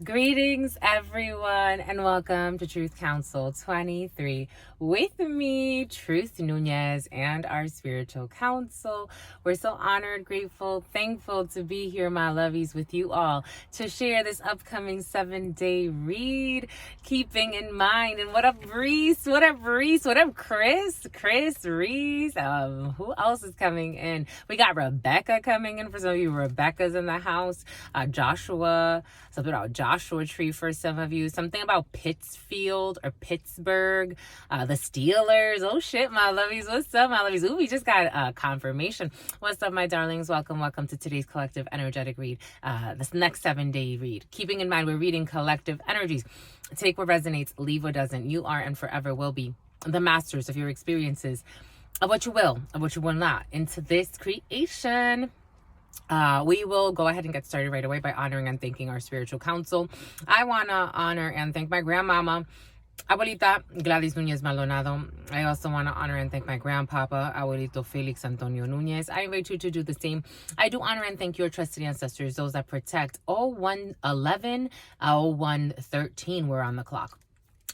Greetings, everyone, and welcome to Truth Council 23 with me, Truth Nunez, and our spiritual council. We're so honored, grateful, thankful to be here, my lovies, with you all to share this upcoming 7-day read, keeping in mind. And what up, Reese? What up, Reese? What up, Chris? Reese. Who else is coming in? We got Rebecca coming in. For some of you, Rebecca's in the house. Joshua. Something about Joshua Tree for some of you. Something about Pittsfield or Pittsburgh. The Steelers. Oh shit, my lovies. What's up, my lovies? Ooh, we just got confirmation. What's up, my darlings? Welcome to today's collective energetic read. This next 7-day read. Keeping in mind, we're reading collective energies. Take what resonates, leave what doesn't. You are and forever will be the masters of your experiences, of what you will, of what you will not, into this creation. We will go ahead and get started right away by honoring and thanking our spiritual council. I want to honor and thank my grandmama, Abuelita Gladys Nunez Maldonado. I also want to honor and thank my grandpapa, Abuelito Felix Antonio Nunez. I invite you to do the same. I do honor and thank your trusted ancestors, those that protect 0111, 0113. We're on the clock.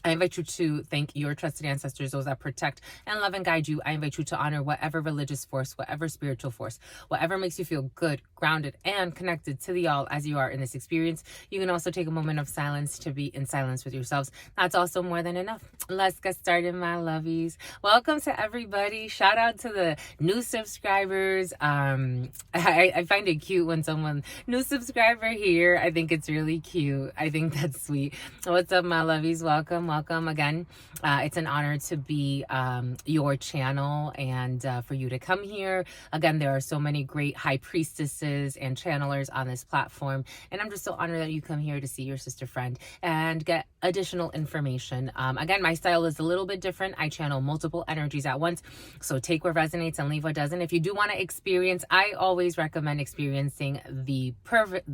I invite you to thank your trusted ancestors, those that protect and love and guide you. I invite you to honor whatever religious force, whatever spiritual force, whatever makes you feel good, grounded, and connected to the all as you are in this experience. You can also take a moment of silence to be in silence with yourselves. That's also more than enough. Let's get started, my lovies. Welcome to everybody. Shout out to the new subscribers. I find it cute when someone, new subscriber here. I think it's really cute. I think that's sweet. What's up, my lovies? Welcome again. It's an honor to be your channel and for you to come here. Again, there are so many great high priestesses and channelers on this platform, and I'm just so honored that you come here to see your sister friend and get additional information. Again, my style is a little bit different. I channel multiple energies at once, so take what resonates and leave what doesn't. If you do want to experience, I always recommend experiencing the pervert.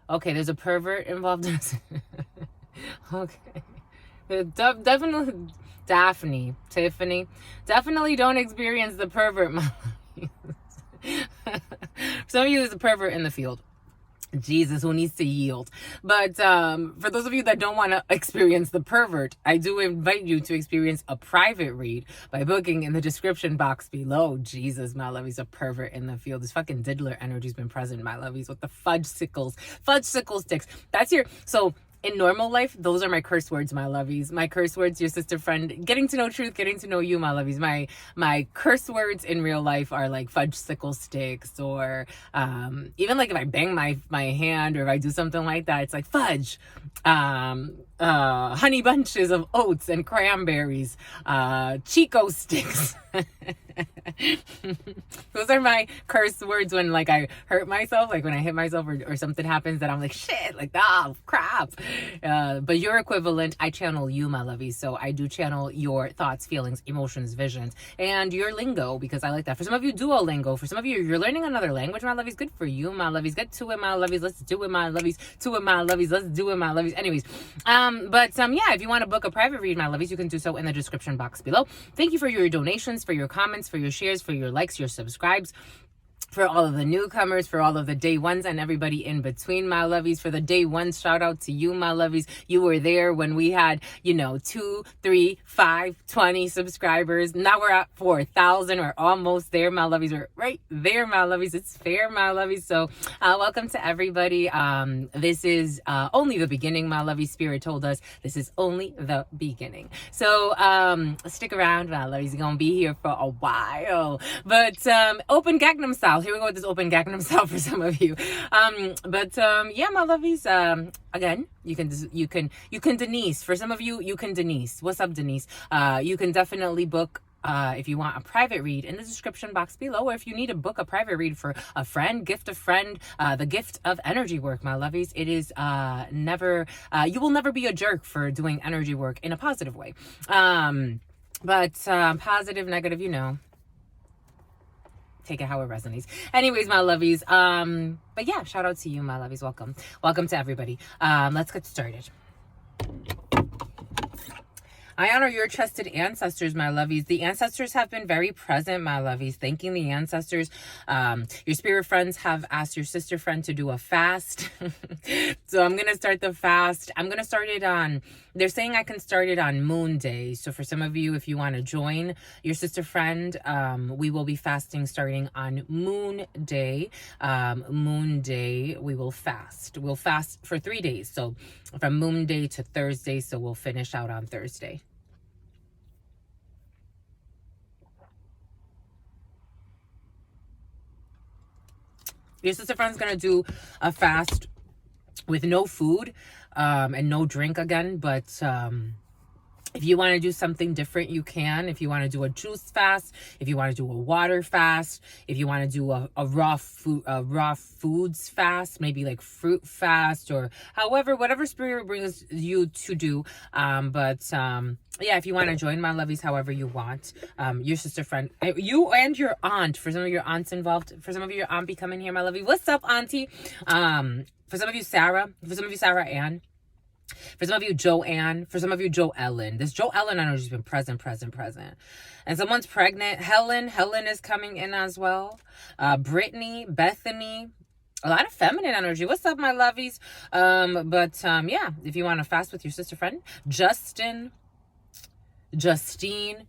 Okay, there's a pervert involved in this. Okay. Definitely, Tiffany, definitely don't experience the pervert. Some of you, there's a pervert in the field. Jesus, who needs to yield. But for those of you that don't want to experience the pervert, I do invite you to experience a private read by booking in the description box below. Jesus, my lovies, a pervert in the field. This fucking diddler energy's been present, my lovies, with the fudge sickle sticks. That's your, so in normal life, those are my curse words, my lovies. My curse words, your sister friend, getting to know truth, getting to know you, my lovies. My curse words in real life are like fudge sickle sticks, or even like if I bang my hand or if I do something like that, it's like fudge, honey bunches of oats and cranberries, Chico sticks. Those are my curse words when like I hurt myself, like when I hit myself or something happens that I'm like, shit, like, oh crap. But your equivalent, I channel you, my lovies. So I do channel your thoughts, feelings, emotions, visions, and your lingo, because I like that. For some of you, Duolingo. For some of you, you're learning another language, my lovies. Good for you, my lovies. Get to it, my lovies. Let's do it, my lovies. To it, my lovies. Let's do it, my lovies. Anyways, yeah, if you want to book a private read, my lovies, you can do so in the description box below. Thank you for your donations, for your comments, for your shares, for your likes, your subscribes, for all of the newcomers, for all of the day ones and everybody in between, my lovies. For the day ones, shout out to you, my lovies. You were there when we had, 2, 3, 5, 20 subscribers. Now we're at 4,000. We're almost there, my lovies. We're right there, my lovies. It's fair, my lovies. So welcome to everybody. This is only the beginning, my lovies. Spirit told us this is only the beginning. So stick around, my lovies. You're going to be here for a while. But open Gangnam style. Here we go with this open Gangnam style for some of you. Yeah, my lovies. Again, you can Denise. For some of you, you can Denise. What's up, Denise? You can definitely book if you want a private read in the description box below, or if you need to book a private read for a friend, gift a friend, the gift of energy work, my lovies. It is you will never be a jerk for doing energy work in a positive way. Positive, negative, take it how it resonates. Anyways, my lovies. But yeah, shout out to you, my lovies. Welcome to everybody. Let's get started. I honor your trusted ancestors, my lovies. The ancestors have been very present, my lovies. Thanking the ancestors. Your spirit friends have asked your sister friend to do a fast. So I'm going to start the fast. I'm going to start it on, they're saying I can start it on Moon Day. So for some of you, if you want to join your sister friend, we will be fasting starting on Moon Day. Moon Day, we will fast. We'll fast for 3 days. So from Moon Day to Thursday. So we'll finish out on Thursday. Your sister friend's going to do a fast with no food and no drink again. But if you want to do something different, you can. If you want to do a juice fast, if you want to do a water fast, if you want to do a raw foods fast, maybe like fruit fast, or however, whatever spirit brings you to do. Yeah, if you want to join, my lovies, however you want, your sister friend, you and your aunt, for some of your aunts involved, for some of you, your aunt be coming here, my lovey. What's up, auntie? For some of you, Sarah, for some of you, Sarah Ann. For some of you, Joanne. For some of you, Joe Ellen. This Joe Ellen energy has been present. And someone's pregnant. Helen is coming in as well. Brittany, Bethany. A lot of feminine energy. What's up, my lovies? Yeah, if you want to fast with your sister friend. Justine,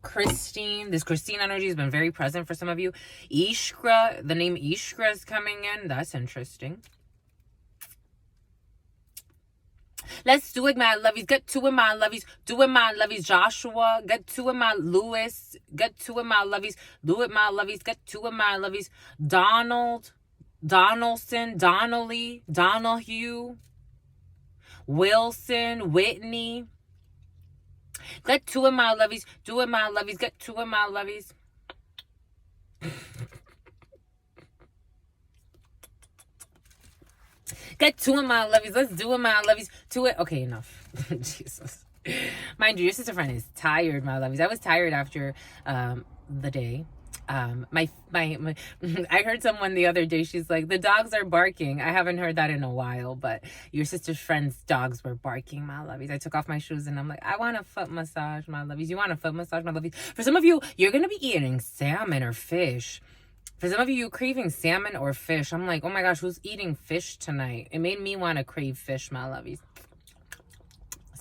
Christine. This Christine energy has been very present for some of you. Ishra, the name Ishra is coming in. That's interesting. Let's do it, my lovies. Get to it, my lovies. Do it, my lovies. Joshua, get to it, my Lewis. Get to it, my lovies. Do it, my lovies. Get to it, my lovies. Donald, Donaldson, Donnelly, Donahue, Wilson, Whitney. Get to it, my lovies. Do it, my lovies. Get to it, my lovies. Get to it, my lovies. Let's do it, my lovies. To it. Okay, enough. Jesus. Mind you, your sister friend is tired, my lovies. I was tired after the day. I heard someone the other day, she's like, the dogs are barking. I haven't heard that in a while, but your sister's friend's dogs were barking, my lovies. I took off my shoes and I'm like, I want a foot massage, my lovies. You want a foot massage, my lovies? For some of you, you're going to be eating salmon or fish. For some of you, you're craving salmon or fish. I'm like, oh my gosh, who's eating fish tonight? It made me want to crave fish, my lovies.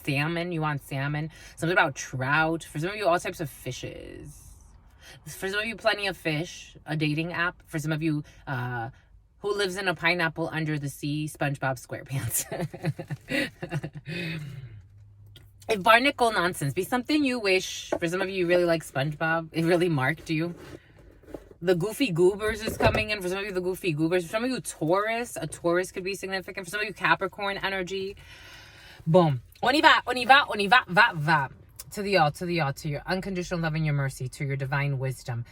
Salmon, you want salmon. Something about trout. For some of you, all types of fishes. For some of you, plenty of fish. A dating app. For some of you, who lives in a pineapple under the sea, SpongeBob SquarePants. If barnacle nonsense be something you wish, for some of you, you really like SpongeBob. It really marked you. The Goofy Goobers is coming in. For some of you, the Goofy Goobers. For some of you, Taurus. A Taurus could be significant. For some of you, Capricorn energy. Boom. On y va, va. To the all, to your unconditional love and your mercy, to your divine wisdom.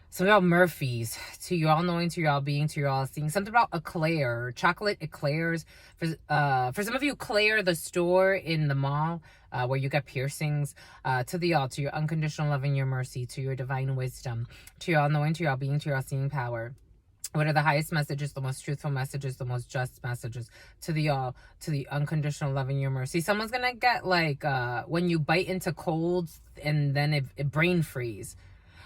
Something about Murphy's, to your all-knowing, to your all-being, to your all-seeing. Something about eclair, chocolate eclairs. For some of you, Claire, the store in the mall where you get piercings. To the all, to your unconditional love and your mercy, to your divine wisdom, to your all-knowing, to your all-being, to your all-seeing power. What are the highest messages, the most truthful messages, the most just messages? To the all, to the unconditional love and your mercy. Someone's going to get like, when you bite into colds and then it brain freeze.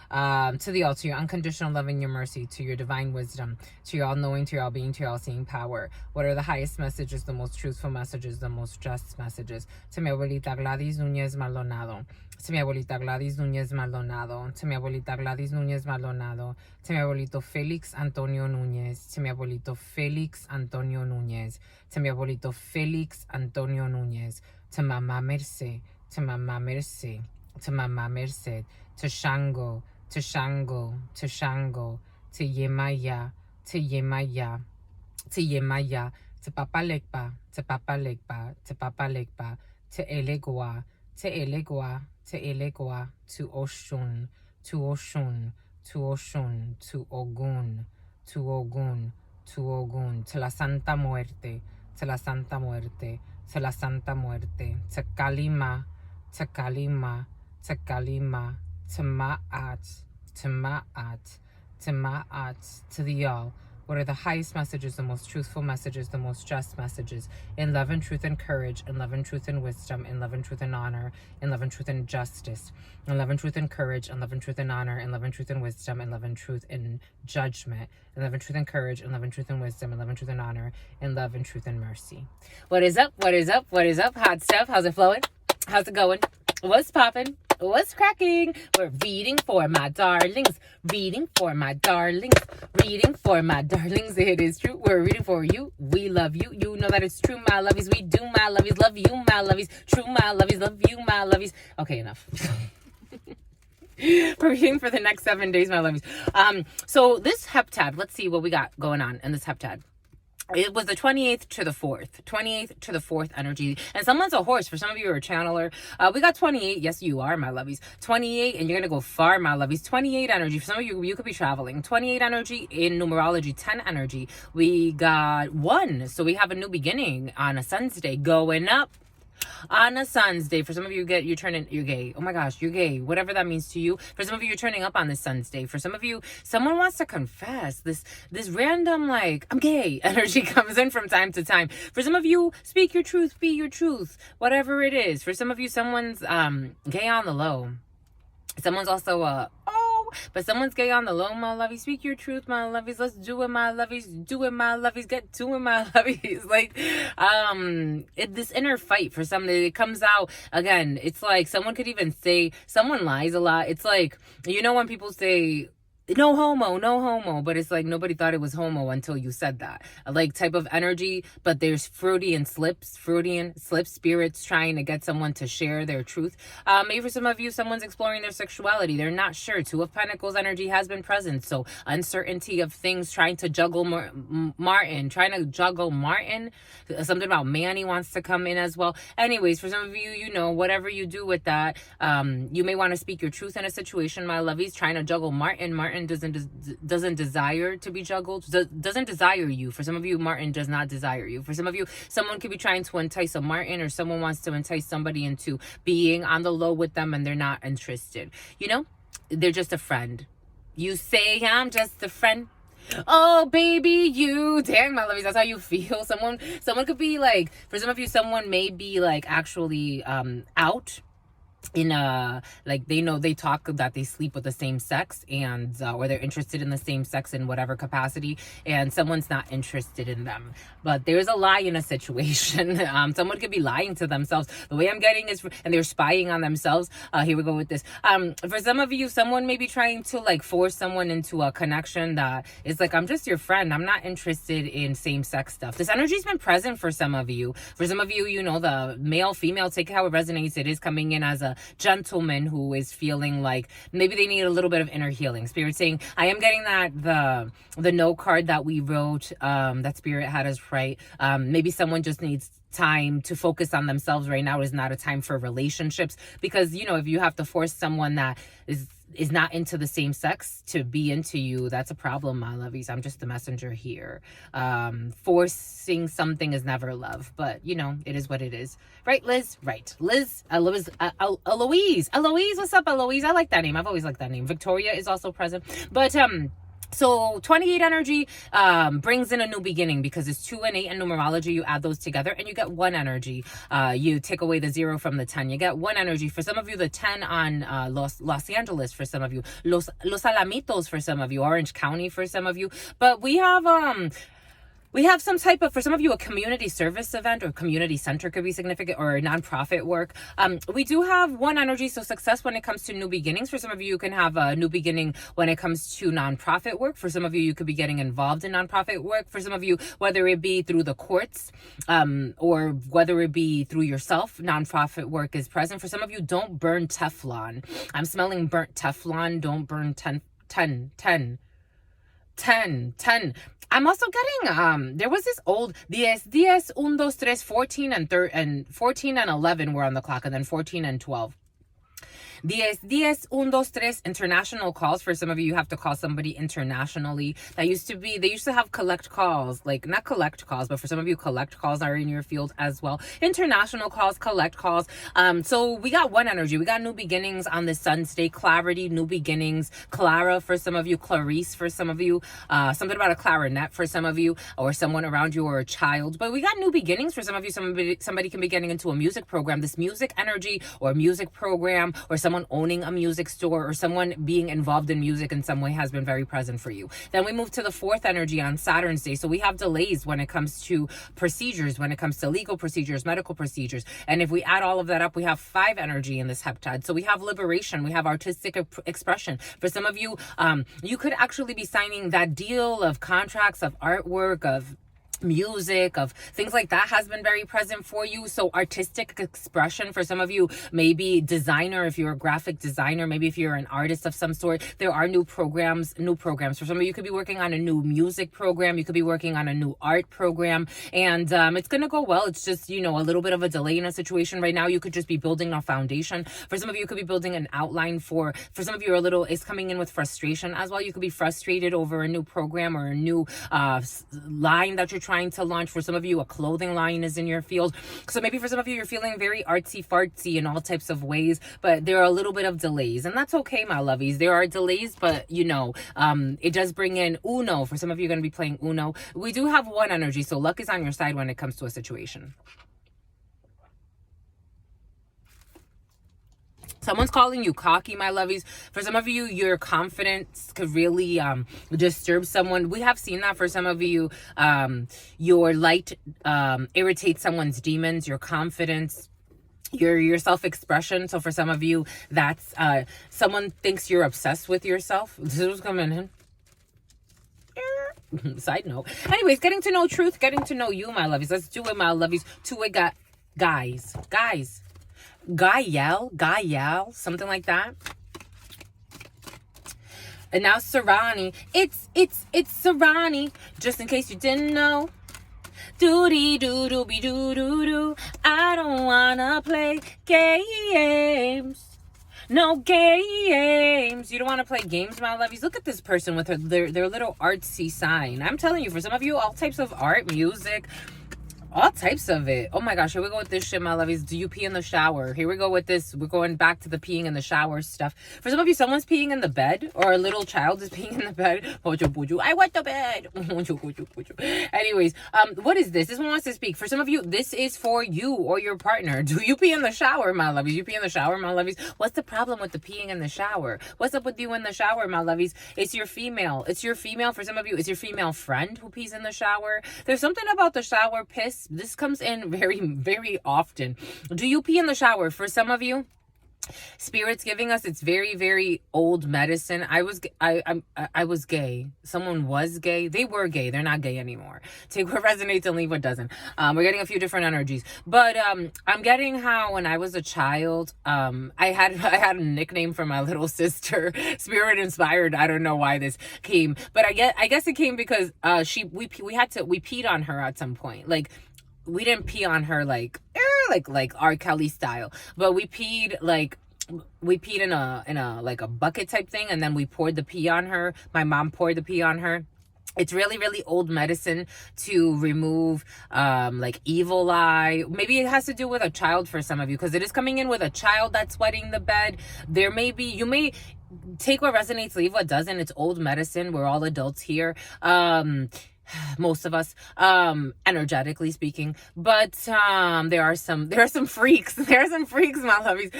To the all, to your unconditional love and your mercy, to your divine wisdom, to your all-knowing, to your all-being, to your all-seeing power. What are the highest messages, the most truthful messages, the most just messages? To mi abuelita Gladys Núñez Maldonado. To mi abuelita Gladys Núñez Maldonado. To mi abuelita Gladys Núñez Maldonado. To mi abuelito Félix Antonio Núñez. To mi abuelito Félix Antonio Núñez. To mi abuelito Félix Antonio Núñez. To Mamá Merced. To Mamá Merced. To Mamá Merced. To Shango. To Shango, to Shango, to Yemaya, to Yemaya, to Yemaya, to Papa Legba, to Papa Legba, to Papa Legba, to Elegua, to Elegua, to Elegua, to Oshun, to Oshun, to Oshun, to Ogun, to Ogun, to Ogun, to la Santa Muerte, to la Santa Muerte, to la Santa Muerte, to Kalima, to Kalima, to Kalima, to Ma'at, to Ma'at, to Ma'at, to the all, What are the highest messages, the most truthful messages, the most just messages? In love and truth and courage, in love and truth and wisdom, in love and truth and honor, in love and truth and justice, in love and truth and courage, in love and truth and honor, in love and truth and wisdom, in love and truth and judgment, in love and truth and courage, in love and truth and wisdom, in love and truth and honor, in love and truth and mercy. What is up? What is up? What is up? Hot stuff. How's it flowing? How's it going? What's popping? What's cracking? We're reading for my darlings. Reading for my darlings. Reading for my darlings. It is true. We're reading for you. We love you. You know that it's true, my lovies. We do, my lovies. Love you, my lovies. True, my lovies. Love you, my lovies. Okay, enough. We're reading for the next 7 days, my lovies. So this heptad, let's see what we got going on in this heptad. It was the 28th to the 4th. 28th to the 4th energy. And someone's a horse. For some of you are a channeler. We got 28. Yes, you are, my lovies. 28, and you're going to go far, my lovies. 28 energy. For some of you, you could be traveling. 28 energy in numerology. 10 energy. We got 1. So we have a new beginning on a sun's day going up. On a sun's day. For some of you, you're gay. Oh my gosh, you're gay. Whatever that means to you. For some of you, you're turning up on this sun's day. For some of you, someone wants to confess. This random, like, I'm gay energy comes in from time to time. For some of you, speak your truth, be your truth. Whatever it is. For some of you, someone's gay on the low. Someone's also but someone's gay on the low, my lovies. Speak your truth, my lovies. Let's do it, my lovies. Do it, my lovies. Get to it, my lovies. Like, this inner fight for somebody, it comes out again. It's like someone could even say, someone lies a lot. It's like, you know, when people say, no homo, but it's like nobody thought it was homo until you said that, like, type of energy. But there's Freudian slips, spirits trying to get someone to share their truth. Maybe for some of you, someone's exploring their sexuality. They're not sure. 2 of Pentacles energy has been present. So uncertainty of things, trying to juggle Martin. Something about Manny wants to come in as well. Anyways, for some of you, you know, whatever you do with that, you may want to speak your truth in a situation, my lovies. Trying to juggle Martin doesn't desire to be juggled, doesn't desire you. For some of you, Martin does not desire you. For some of you, someone could be trying to entice a Martin, or someone wants to entice somebody into being on the low with them, and they're not interested. You know, they're just a friend. You say, I'm just a friend. Oh, baby, you. Dang, my lovies, that's how you feel. Someone could be like, for some of you, someone may be like actually out in like, they talk that they sleep with the same sex, and or they're interested in the same sex in whatever capacity, and someone's not interested in them. But there's a lie in a situation. Someone could be lying to themselves. The way I'm getting is, and they're spying on themselves. Here we go with this. For some of you, someone may be trying to like force someone into a connection that is like, I'm just your friend, I'm not interested in same-sex stuff. This energy's been present for some of you. For some of you, you know, the male, female, take how it resonates. It is coming in as a gentleman who is feeling like maybe they need a little bit of inner healing. Spirit saying, I am getting that the no card that we wrote, that Spirit had us write. Maybe someone just needs time to focus on themselves right now. Is not a time for relationships, because, you know, if you have to force someone that is not into the same sex to be into you, that's a problem, my lovies. I'm just the messenger here. Forcing something is never love, but you know, it is what it is. Right, Liz? Right. Eloise, what's up, Eloise? I like that name. I've always liked that name. Victoria is also present. But so 28 energy brings in a new beginning, because it's 2 and 8 in numerology. You add those together and you get 1 energy. You take away the 0 from the 10. You get 1 energy. For some of you, the 10 on Los Angeles. For some of you, Los Alamitos. For some of you, Orange County. For some of you, but we have some type of, for some of you, a community service event or community center could be significant, or nonprofit work. We do have 1 energy, so success when it comes to new beginnings. For some of you, you can have a new beginning when it comes to nonprofit work. For some of you, you could be getting involved in nonprofit work. For some of you, whether it be through the courts, or whether it be through yourself, nonprofit work is present. For some of you, don't burn Teflon. I'm smelling burnt Teflon. Don't burn 10. I'm also getting, there was this old 10, 1, 2, 3, 14 and 11 were on the clock, and then 14 and 12. 10, 1, 2, 3, international calls. For some of you have to call somebody internationally. They used to have collect calls, like not collect calls, but for some of you, collect calls are in your field as well. International calls, collect calls. So we got one energy. We got new beginnings on the sun state, clarity, new beginnings, Clara for some of you, Clarice for some of you, something about a clarinet for some of you, or someone around you, or a child. But we got new beginnings for some of you. Somebody can be getting into a music program. This music energy or music program, or someone owning a music store, or someone being involved in music in some way has been very present for you. Then we move to the fourth energy on Saturn's day. So we have delays when it comes to procedures, when it comes to legal procedures, medical procedures. And if we add all of that up, we have 5 energy in this heptad. So we have liberation, we have artistic expression. For some of you, you could actually be signing that deal of contracts, of artwork, of music, of things like that has been very present for you. So artistic expression for some of you, maybe designer, if you're a graphic designer, maybe if you're an artist of some sort, there are new programs for some of you. You could be working on a new music program, you could be working on a new art program, and it's gonna go well. It's just, a little bit of a delay in a situation right now. You could just be building a foundation. For some of you, you could be building an outline. For some of you, it's coming in with frustration as well. You could be frustrated over a new program or a new line that you're trying to launch. For some of you, a clothing line is in your field. So maybe for some of you, you're feeling very artsy fartsy in all types of ways, but there are a little bit of delays, and that's okay, my lovies. There are delays, but it does bring in Uno. For some of you, you're going to be playing Uno. We do have one energy, so luck is on your side when it comes to a situation. Someone's calling you cocky, my lovies. For some of you, your confidence could really disturb someone. We have seen that for some of you. Your light irritates someone's demons, your confidence, your self-expression. So for some of you, that's someone thinks you're obsessed with yourself. This was coming in. Side note. Anyways, getting to know truth, getting to know you, my lovies. Let's do it, my lovies. Guys. Gael, something like that. And now Sarani. It's Sarani. Just in case you didn't know. Doody doo doo be doo doo doo. I don't wanna play games. No games. You don't want to play games, my lovies. Look at this person with their little artsy sign. I'm telling you, for some of you, all types of art, music, all types of it. Oh my gosh, here we go with this shit, my lovies. Do you pee in the shower? Here we go with this. We're going back to the peeing in the shower stuff. For some of you, someone's peeing in the bed, or a little child is peeing in the bed. I want the bed. Anyways, what is this? This one wants to speak. For some of you, this is for you or your partner. Do you pee in the shower, my lovies? You pee in the shower, my lovies? What's the problem with the peeing in the shower? What's up with you in the shower, my lovies? It's your female. For some of you, it's your female friend who pees in the shower. There's something about the shower piss. This comes in very, very often. Do you pee in the shower? For some of you, Spirit's giving us, it's very, very old medicine. I was gay. Someone was gay. They were gay. They're not gay anymore. Take what resonates and leave what doesn't. We're getting a few different energies, but I'm getting how when I was a child, I had a nickname for my little sister. Spirit inspired. I don't know why this came, but I guess it came because we peed on her at some point. Like, we didn't pee on her like R. Kelly style, but we peed in a like a bucket type thing, and then we poured the pee on her. My mom poured the pee on her. It's really, really old medicine to remove like evil eye. Maybe it has to do with a child for some of you, because it is coming in with a child that's wetting the bed. You may take what resonates, leave what doesn't. It's old medicine. We're all adults here. Most of us, energetically speaking, but there are some freaks. There are some freaks, my lovies.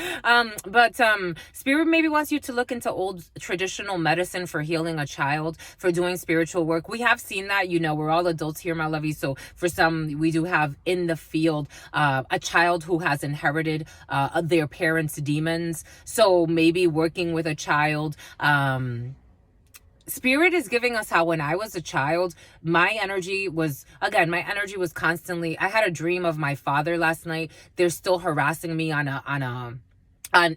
But Spirit maybe wants you to look into old traditional medicine for healing a child, for doing spiritual work. We have seen that, we're all adults here, my lovies. So for some, we do have in the field a child who has inherited their parents' demons. So maybe working with a child. Spirit is giving us how when I was a child, my energy was constantly, I had a dream of my father last night. They're still harassing me on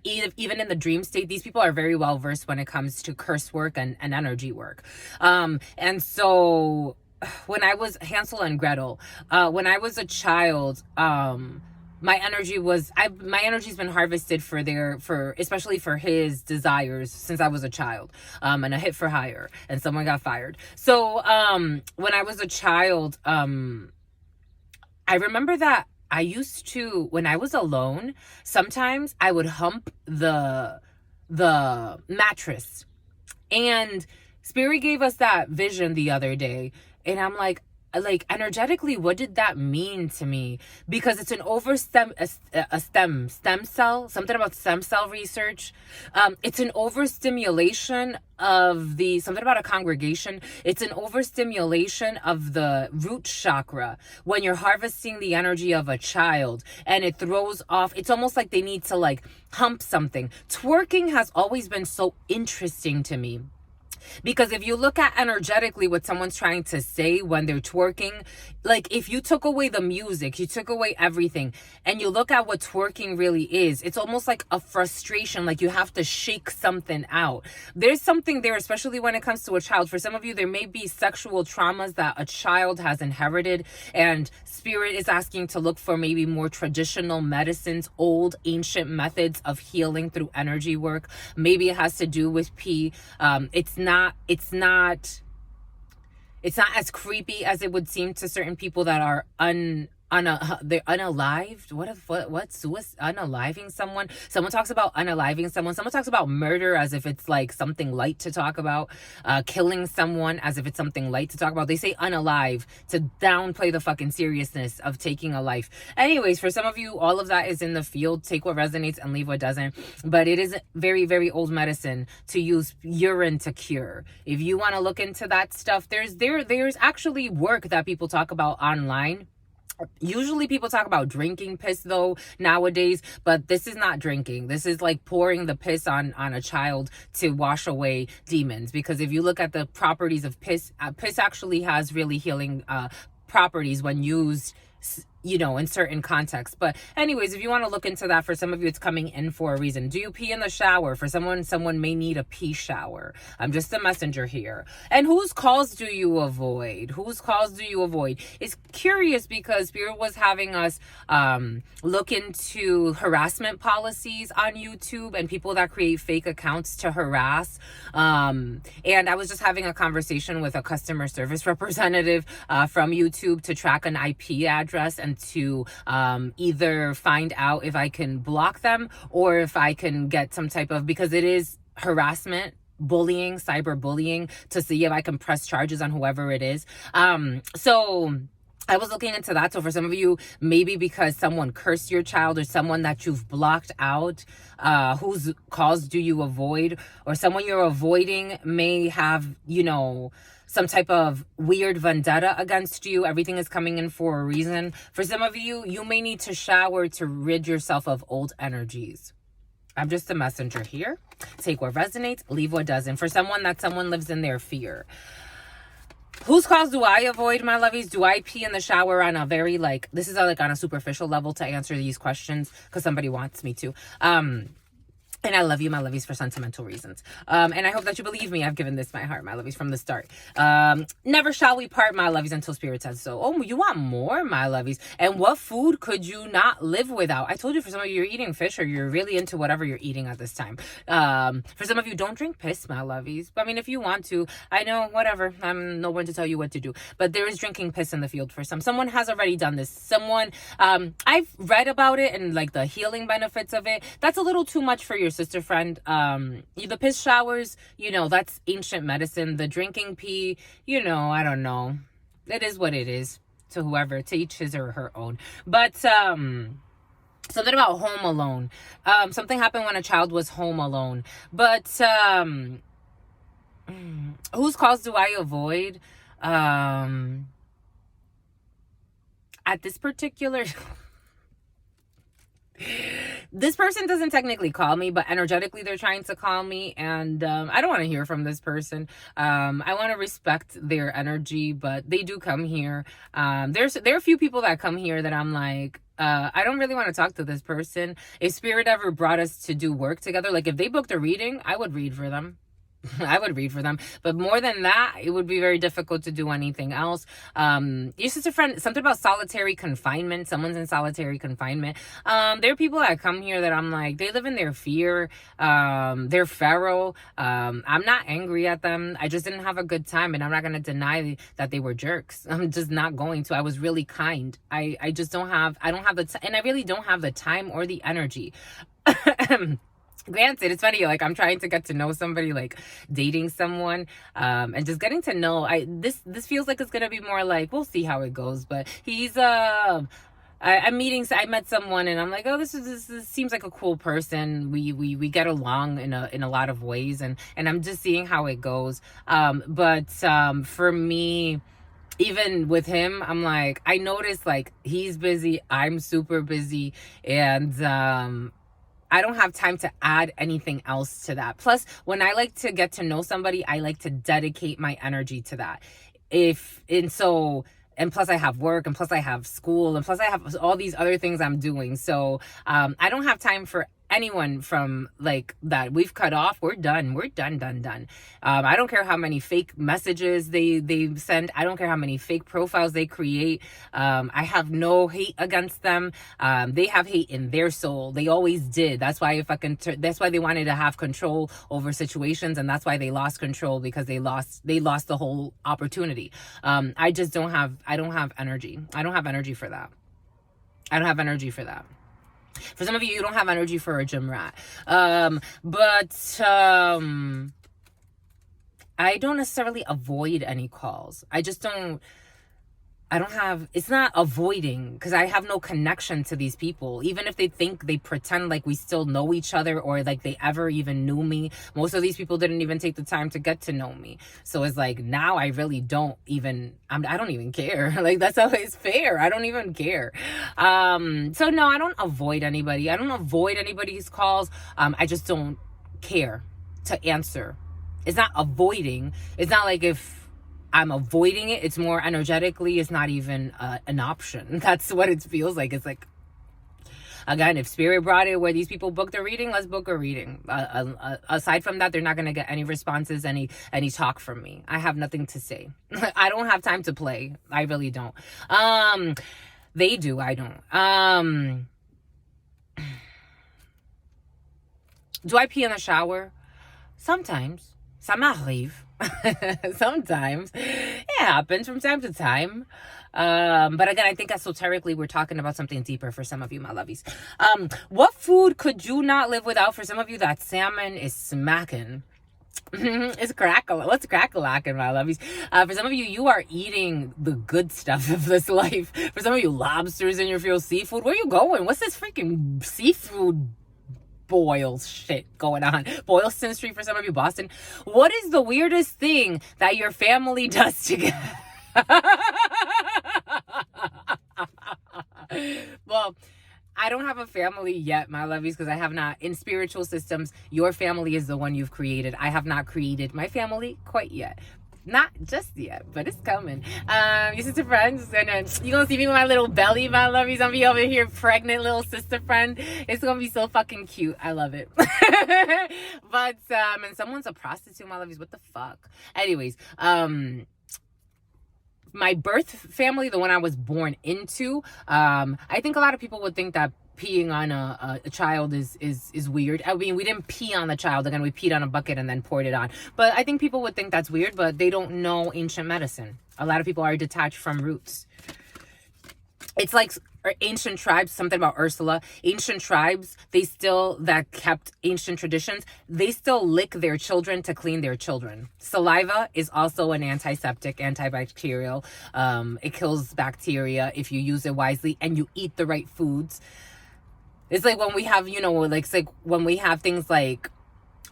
even in the dream state. These people are very well versed when it comes to curse work and energy work. And so when I was Hansel and Gretel, when I was a child, my energy's been harvested for especially for his desires since I was a child, and a hit for hire, and someone got fired. So when I was a child, I remember that I used to, when I was alone, sometimes I would hump the mattress. And Spirit gave us that vision the other day, and I'm like energetically, what did that mean to me? Because it's an stem cell, something about stem cell research. It's an overstimulation of something about a congregation. It's an overstimulation of the root chakra when you're harvesting the energy of a child, and it throws off. It's almost like they need to like hump something. Twerking has always been so interesting to me. Because if you look at energetically what someone's trying to say when they're twerking, like if you took away the music, you took away everything, and you look at what twerking really is, it's almost like a frustration, like you have to shake something out. There's something there, especially when it comes to a child. For some of you, there may be sexual traumas that a child has inherited, and Spirit is asking to look for maybe more traditional medicines, old ancient methods of healing through energy work. Maybe it has to do with pee. It's not as creepy as it would seem to certain people that are they're unalived. What's unaliving someone? Someone talks about unaliving someone. Someone talks about murder as if it's like something light to talk about. Killing someone as if it's something light to talk about. They say unalive to downplay the fucking seriousness of taking a life. Anyways, for some of you, all of that is in the field. Take what resonates and leave what doesn't. But it is very, very old medicine to use urine to cure. If you want to look into that stuff, there's actually work that people talk about online. Usually people talk about drinking piss though nowadays, but this is not drinking. This is like pouring the piss on a child to wash away demons. Because if you look at the properties of piss, piss actually has really healing properties when used, you know, in certain contexts. But anyways, if you want to look into that, for some of you, it's coming in for a reason. Do you pee in the shower? For someone may need a pee shower. I'm just a messenger here. And whose calls do you avoid? Whose calls do you avoid? It's curious because Spirit was having us look into harassment policies on YouTube and people that create fake accounts to harass. And I was just having a conversation with a customer service representative from YouTube to track an IP address and to either find out if I can block them or if I can get some type of, because it is harassment, bullying, cyberbullying, to see if I can press charges on whoever it is. So I was looking into that. So for some of you, maybe because someone cursed your child or someone that you've blocked out, whose calls do you avoid? Or someone you're avoiding may have, you know, some type of weird vendetta against you. Everything is coming in for a reason. For some of you, you may need to shower to rid yourself of old energies. I'm just a messenger here. Take what resonates, leave what doesn't. For someone, that someone lives in their fear. Whose calls do I avoid, my lovies? Do I pee in the shower on a very, like, this is like on a superficial level to answer these questions because somebody wants me to. And I love you, my lovies, for sentimental reasons. And I hope that you believe me. I've given this my heart, my lovies, from the start. Never shall we part, my lovies, until Spirit says so. Oh, you want more, my lovies? And what food could you not live without? I told you, for some of you, you're eating fish or you're really into whatever you're eating at this time. For some of you, don't drink piss, my lovies. I mean, if you want to, I know, whatever. I'm no one to tell you what to do. But there is drinking piss in the field for some. Someone has already done this. Someone, I've read about it and like the healing benefits of it. That's a little too much for your sister friend. The piss showers, you know, that's ancient medicine. The drinking pee, you know, I don't know. It is what it is, to whoever, to each his or her own. But something about home alone. Something happened when a child was home alone. But whose calls do I avoid? At this particular this person doesn't technically call me, but energetically they're trying to call me, and I don't want to hear from this person. I want to respect their energy, but they do come here. There are a few people that come here that I'm like, I don't really want to talk to this person. If Spirit ever brought us to do work together, like if they booked a reading, I would read for them. I would read for them. But more than that, it would be very difficult to do anything else. Your sister friend, something about solitary confinement. Someone's in solitary confinement. There are people that come here that I'm like, they live in their fear. They're feral. I'm not angry at them. I just didn't have a good time, and I'm not going to deny that they were jerks. I'm just not going to. I was really kind. I just don't have, I don't have and I really don't have the time or the energy. Granted, it's funny, like I'm trying to get to know somebody, like dating someone, and just getting to know, this feels like it's gonna be more like, we'll see how it goes. But he's I met someone, and I'm like, oh, this seems like a cool person. We get along in a lot of ways, and I'm just seeing how it goes. But for me, even with him, I'm like, I noticed like he's busy, I'm super busy, and I don't have time to add anything else to that. Plus, when I like to get to know somebody, I like to dedicate my energy to that. And plus I have work, and plus I have school, and plus I have all these other things I'm doing. So I don't have time for anyone from like that. We've cut off. We're done. I don't care how many fake messages they send. I don't care how many fake profiles they create. I have no hate against them. They have hate in their soul. They always did. That's why that's why they wanted to have control over situations, and that's why they lost control, because they lost the whole opportunity. I don't have energy. I don't have energy for that. For some of you, you don't have energy for a gym rat. But I don't necessarily avoid any calls. It's not avoiding, because I have no connection to these people. Even if they pretend like we still know each other, or like they ever even knew me. Most of these people didn't even take the time to get to know me. So it's like, now I really don't even, I don't even care. Like, that's always fair. I don't even care. So no, I don't avoid anybody. I don't avoid anybody's calls. I just don't care to answer. It's not avoiding. It's not like if I'm avoiding it, it's more energetically, it's not even an option. That's what it feels like. It's like, again, if spirit brought it where these people booked a reading, let's book a reading. Aside from that, they're not going to get any responses, any talk from me. I have nothing to say. I don't have time to play. I really don't. They do. I don't. Do I pee in the shower? Sometimes. Ça m'arrive. Sometimes it happens from time to time, but again, I think esoterically we're talking about something deeper for some of you, my lovies. What food could you not live without? For some of you, that salmon is smacking. It's let's crack-a-lackin', my lovies. For some of you, you are eating the good stuff of this life. For some of you, lobsters in your field, seafood. Where are you going? What's this freaking seafood Boyle shit going on? Boylston Street for some of you, Boston. What is the weirdest thing that your family does together? Well, I don't have a family yet, my lovies, because I have not. In spiritual systems, your family is the one you've created. I have not created my family quite yet. Not just yet, but it's coming. Your sister friends, and you're gonna see me with my little belly, my lovies. I'm gonna be over here, pregnant little sister friend. It's gonna be so fucking cute. I love it. But and someone's a prostitute, my lovies. What the fuck? Anyways, my birth family, the one I was born into, I think a lot of people would think that peeing on a child is weird. I mean, we didn't pee on the child. Again, we peed on a bucket and then poured it on. But I think people would think that's weird, but they don't know ancient medicine. A lot of people are detached from roots. It's like ancient tribes, something about Ursula. Ancient tribes, that kept ancient traditions, they still lick their children to clean their children. Saliva is also an antiseptic, antibacterial. It kills bacteria if you use it wisely and you eat the right foods. It's like when we have, it's like when we have things like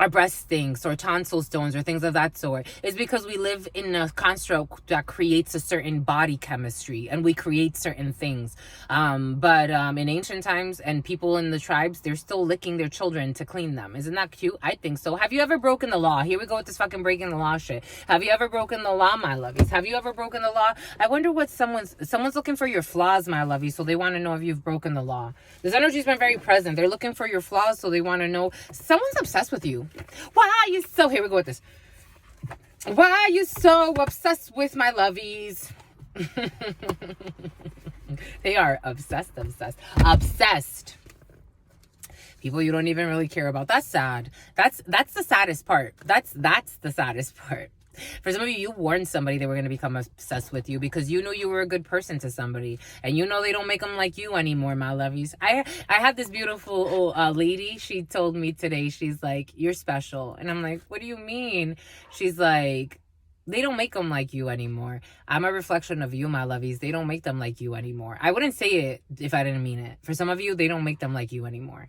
our breast stinks or tonsil stones or things of that sort. It's because we live in a construct that creates a certain body chemistry, and we create certain things. But in ancient times, and people in the tribes, they're still licking their children to clean them. Isn't that cute? I think so. Have you ever broken the law? Here we go with this fucking breaking the law shit. Have you ever broken the law, my lovies? Have you ever broken the law? I wonder what someone's looking for your flaws, my lovies, so they want to know if you've broken the law. This energy's been very present. They're looking for your flaws, so they want to know. Someone's obsessed with you. Why are you so, here we go with this. Why are you so obsessed with my lovies? They are obsessed. People you don't even really care about. That's sad. That's the saddest part. That's the saddest part. For some of you warned somebody they were going to become obsessed with you because you knew you were a good person to somebody, and you know they don't make them like you anymore, my lovies. I had this beautiful lady. She told me today, she's like, you're special. And I'm like, what do you mean? She's like, they don't make them like you anymore. I'm a reflection of you, my lovies. They don't make them like you anymore. I wouldn't say it if I didn't mean it. For some of you, they don't make them like you anymore.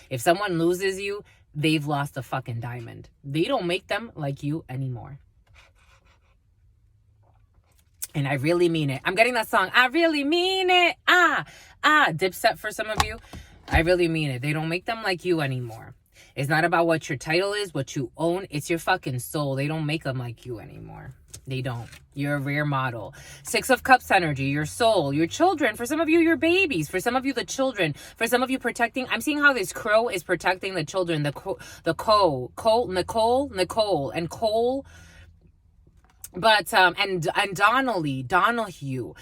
If someone loses you, they've lost a fucking diamond. They don't make them like you anymore. And I really mean it. I'm getting that song. I really mean it. Dipset for some of you. I really mean it. They don't make them like you anymore. It's not about what your title is, what you own. It's your fucking soul. They don't make them like you anymore. They don't. You're a rare model. 6 of Cups energy, your soul, your children. For some of you, your babies. For some of you, the children. For some of you, protecting. I'm seeing how this crow is protecting the children. Nicole, and Cole. But, and Donahue,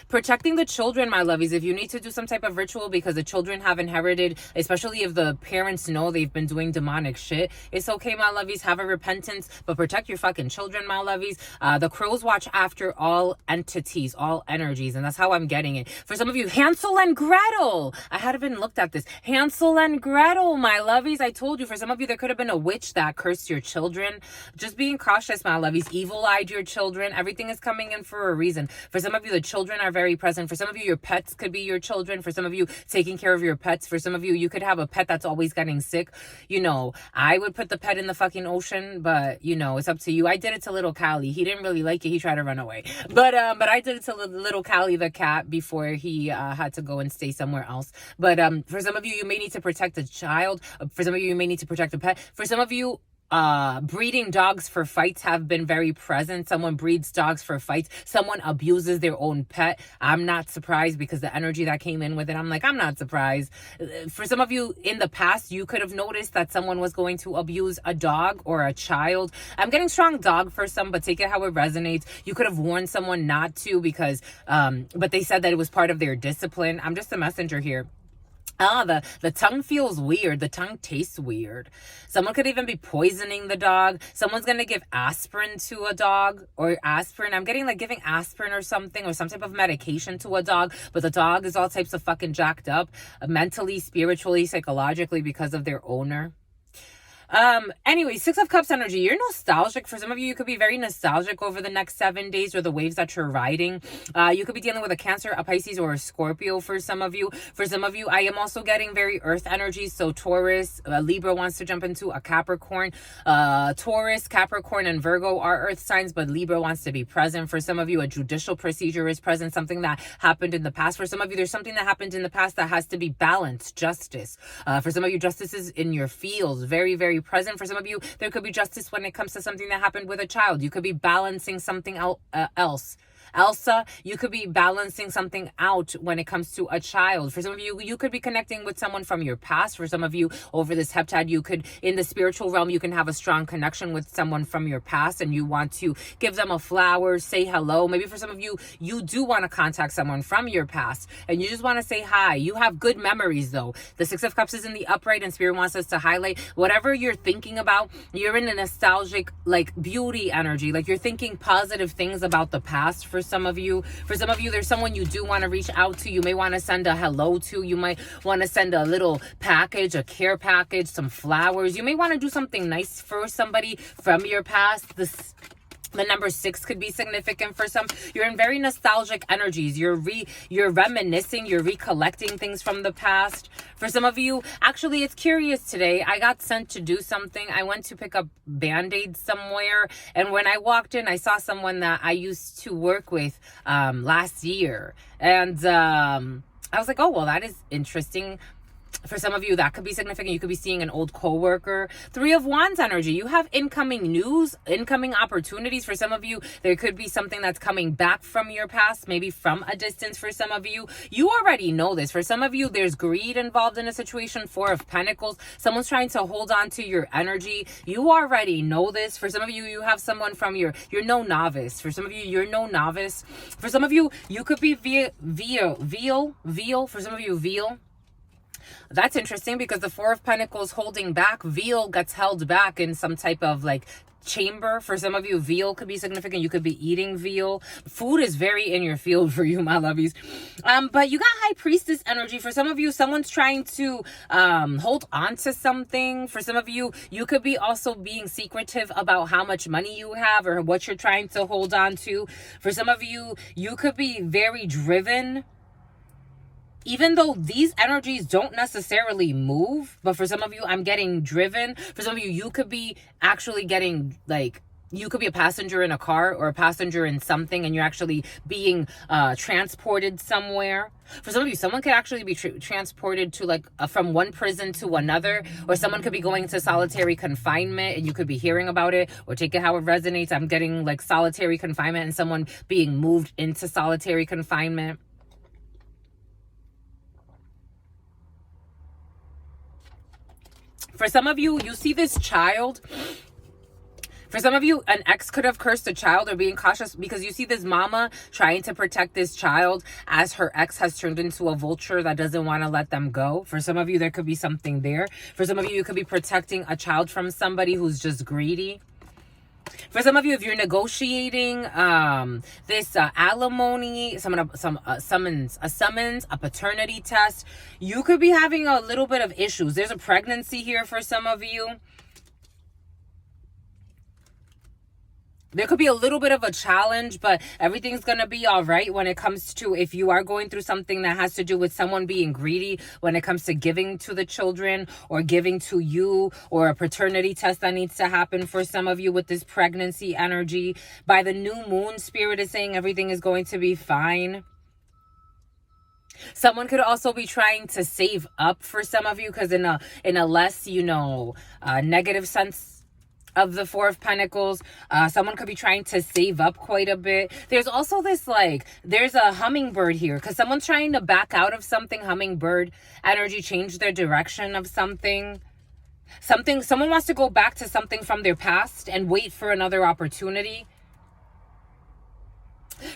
protecting the children, my lovies. If you need to do some type of ritual because the children have inherited, especially if the parents know they've been doing demonic shit, it's okay, my lovies. Have a repentance, but protect your fucking children, my lovies. The crows watch after all entities, all energies, and that's how I'm getting it. For some of you, Hansel and Gretel. I hadn't even looked at this. Hansel and Gretel, my lovies. I told you, for some of you, there could have been a witch that cursed your children. Just being cautious, my lovies. Evil your children. Everything is coming in for a reason. For some of you, the children are very present. For some of you, your pets could be your children. For some of you, taking care of your pets. For some of you, you could have a pet that's always getting sick. You know, I would put the pet in the fucking ocean, but you know, it's up to you. I did it to little Callie. He didn't really like it. He tried to run away. But I did it to little Callie the cat before he had to go and stay somewhere else. But for some of you, you may need to protect a child. For some of you, you may need to protect a pet. For some of you, breeding dogs for fights have been very present. Someone breeds dogs for fights. Someone abuses their own pet. I'm not surprised because the energy that came in with it, I'm like, I'm not surprised. For some of you in the past, you could have noticed that someone was going to abuse a dog or a child. I'm getting strong dog for some, but take it how it resonates. You could have warned someone not to because, but they said that it was part of their discipline. I'm just a messenger here. The tongue feels weird. The tongue tastes weird. Someone could even be poisoning the dog. Someone's going to give aspirin to a dog or aspirin. I'm getting like giving aspirin or something or some type of medication to a dog, but the dog is all types of fucking jacked up mentally, spiritually, psychologically because of their owner. Anyway, 6 of Cups energy. You're nostalgic. For some of you, you could be very nostalgic over the next 7 days or the waves that you're riding. You could be dealing with a Cancer, a Pisces, or a Scorpio for some of you. For some of you, I am also getting very earth energy. So Taurus, Libra wants to jump into a Capricorn. Taurus, Capricorn, and Virgo are earth signs, but Libra wants to be present. For some of you, a judicial procedure is present, something that happened in the past. For some of you, there's something that happened in the past that has to be balanced, justice. For some of you, justice is in your fields, very, very present. For some of you, there could be justice when it comes to something that happened with a child. You could be balancing something else. Elsa, you could be balancing something out when it comes to a child. For some of you, you could be connecting with someone from your past. For some of you, over this heptad, you could, in the spiritual realm, you can have a strong connection with someone from your past and you want to give them a flower, say hello. Maybe for some of you, you do want to contact someone from your past and you just want to say hi. You have good memories though. The 6 of Cups is in the upright and Spirit wants us to highlight whatever you're thinking about. You're in a nostalgic, like beauty energy. Like you're thinking positive things about the past for some of you. For some of you, there's someone you do want to reach out to. You may want to send a hello to. You might want to send a little package, a care package, some flowers. You may want to do something nice for somebody from your past. The number 6 could be significant for some. You're in very nostalgic energies. You're reminiscing, you're recollecting things from the past. For some of you, actually, it's curious today. I got sent to do something. I went to pick up Band-Aids somewhere. And when I walked in, I saw someone that I used to work with last year. And I was like, oh, well, that is interesting. For some of you, that could be significant. You could be seeing an old coworker. Three of Wands energy. You have incoming news, incoming opportunities. For some of you, there could be something that's coming back from your past, maybe from a distance. For some of you, you already know this. For some of you, there's greed involved in a situation. Four of Pentacles. Someone's trying to hold on to your energy. You already know this. For some of you, you have someone from you're no novice. For some of you, you're no novice. For some of you, you could be veal. For some of you, veal. That's interesting because the Four of Pentacles holding back, veal gets held back in some type of like chamber. For some of you, veal could be significant. You could be eating veal. Food is very in your field for you, my lovies. But you got High Priestess energy. For some of you, someone's trying to hold on to something. For some of you, you could be also being secretive about how much money you have or what you're trying to hold on to. For some of you, you could be very driven. Even though these energies don't necessarily move, but for some of you, I'm getting driven. For some of you, you could be actually getting like, you could be a passenger in a car or a passenger in something and you're actually being transported somewhere. For some of you, someone could actually be transported to like from one prison to another, or someone could be going to solitary confinement and you could be hearing about it, or take it how it resonates. I'm getting like solitary confinement and someone being moved into solitary confinement. For some of you, you see this child. For some of you, an ex could have cursed a child or being cautious because you see this mama trying to protect this child as her ex has turned into a vulture that doesn't want to let them go. For some of you, there could be something there. For some of you, you could be protecting a child from somebody who's just greedy. For some of you, if you're negotiating this alimony, a summons, a paternity test, you could be having a little bit of issues. There's a pregnancy here for some of you. There could be a little bit of a challenge, but everything's going to be all right when it comes to if you are going through something that has to do with someone being greedy when it comes to giving to the children or giving to you, or a paternity test that needs to happen for some of you with this pregnancy energy. By the new moon, Spirit is saying everything is going to be fine. Someone could also be trying to save up for some of you because in a less, negative sense of the Four of Pentacles, someone could be trying to save up quite a bit. There's also this there's a hummingbird here because someone's trying to back out of something. Hummingbird energy, change their direction of something. Someone wants to go back to something from their past and wait for another opportunity.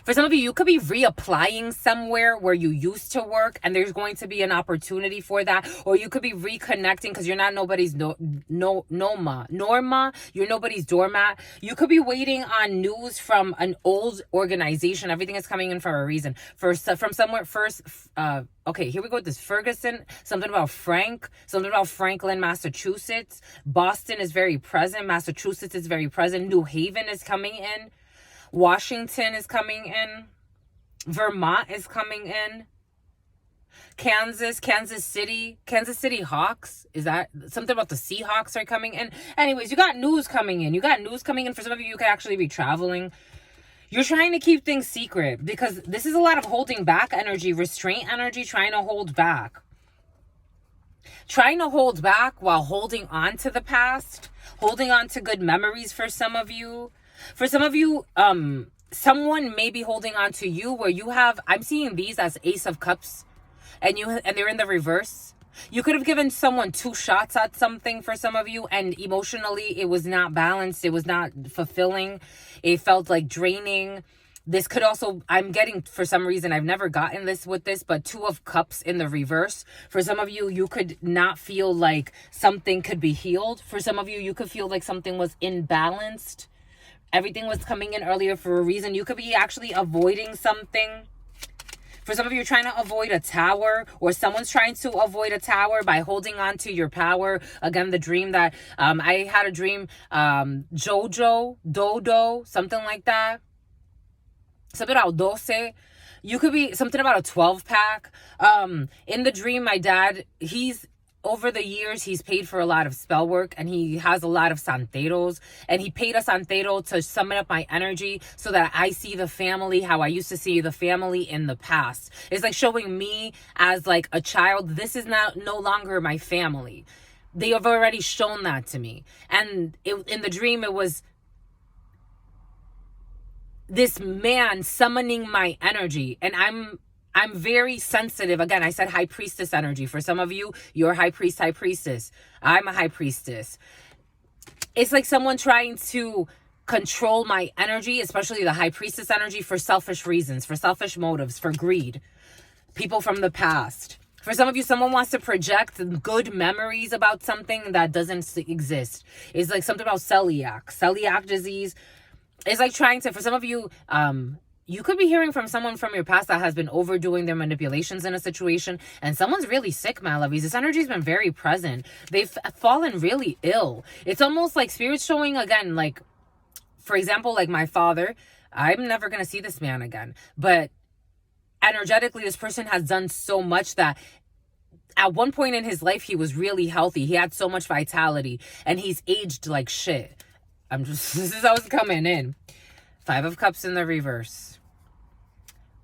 For some of you, you could be reapplying somewhere where you used to work and there's going to be an opportunity for that. Or you could be reconnecting because you're not nobody's norma. You're nobody's doormat. You could be waiting on news from an old organization. Everything is coming in for a reason. From somewhere first. Okay, here we go with this. Ferguson, something about Franklin, Massachusetts. Boston is very present. Massachusetts is very present. New Haven is coming in. Washington is coming in. Vermont is coming in. Kansas City Hawks. Is that something about the Seahawks are coming in? Anyways, you got news coming in. For some of you, you could actually be traveling. You're trying to keep things secret because this is a lot of holding back energy, restraint energy, trying to hold back. Trying to hold back while holding on to the past, holding on to good memories for some of you. For some of you, someone may be holding on to you where you have, I'm seeing these as Ace of Cups and they're in the reverse. You could have given someone 2 shots at something for some of you, and emotionally it was not balanced. It was not fulfilling. It felt like draining. This could also, I'm getting, for some reason, I've never gotten this with this, but 2 of Cups in the reverse. For some of you, you could not feel like something could be healed. For some of you, you could feel like something was imbalanced. Everything was coming in earlier for a reason. You could be actually avoiding something. For some of you, you're trying to avoid a tower, or someone's trying to avoid a tower by holding on to your power. Again, the dream that I had a dream, Dodo, something like that. Something about 12. You could be something about a 12 pack. In the dream, my dad, he's over the years, he's paid for a lot of spell work, and he has a lot of santeros, and he paid a santero to summon up my energy so that I see the family how I used to see the family in the past. It's like showing me as like a child, this is no longer my family. They have already shown that to me. And in the dream, it was this man summoning my energy, and I'm very sensitive. Again, I said high priestess energy. For some of you, you're high priest, high priestess. I'm a high priestess. It's like someone trying to control my energy, especially the high priestess energy, for selfish reasons, for selfish motives, for greed. People from the past. For some of you, someone wants to project good memories about something that doesn't exist. It's like something about celiac disease. It's like trying to, for some of you, you could be hearing from someone from your past that has been overdoing their manipulations in a situation, and someone's really sick, my lovies. This energy's been very present. They've fallen really ill. It's almost like Spirit's showing again, like, for example, like my father. I'm never going to see this man again. But energetically, this person has done so much that at one point in his life, he was really healthy. He had so much vitality, and he's aged like shit. This is how it's coming in. 5 of Cups in the reverse.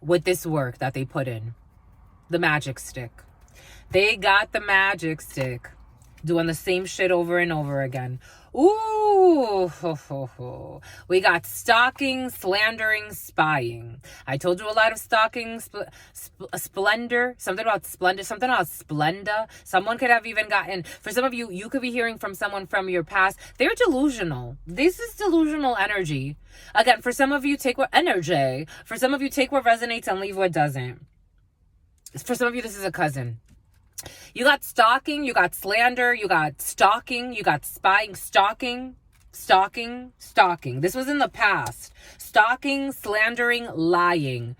With this work that they put in. The magic stick. They got the magic stick. Doing the same shit over and over again. Ooh. We got stalking, slandering, spying. I told you a lot of stalking, splendor. Something about splendor. Something about Splenda. Someone could have even gotten... For some of you, you could be hearing from someone from your past. They're delusional. This is delusional energy. Again, for some of you, take what... Energy. For some of you, take what resonates and leave what doesn't. For some of you, this is a cousin. You got stalking, you got slander, you got stalking, you got spying, stalking. This was in the past. Stalking, slandering, lying.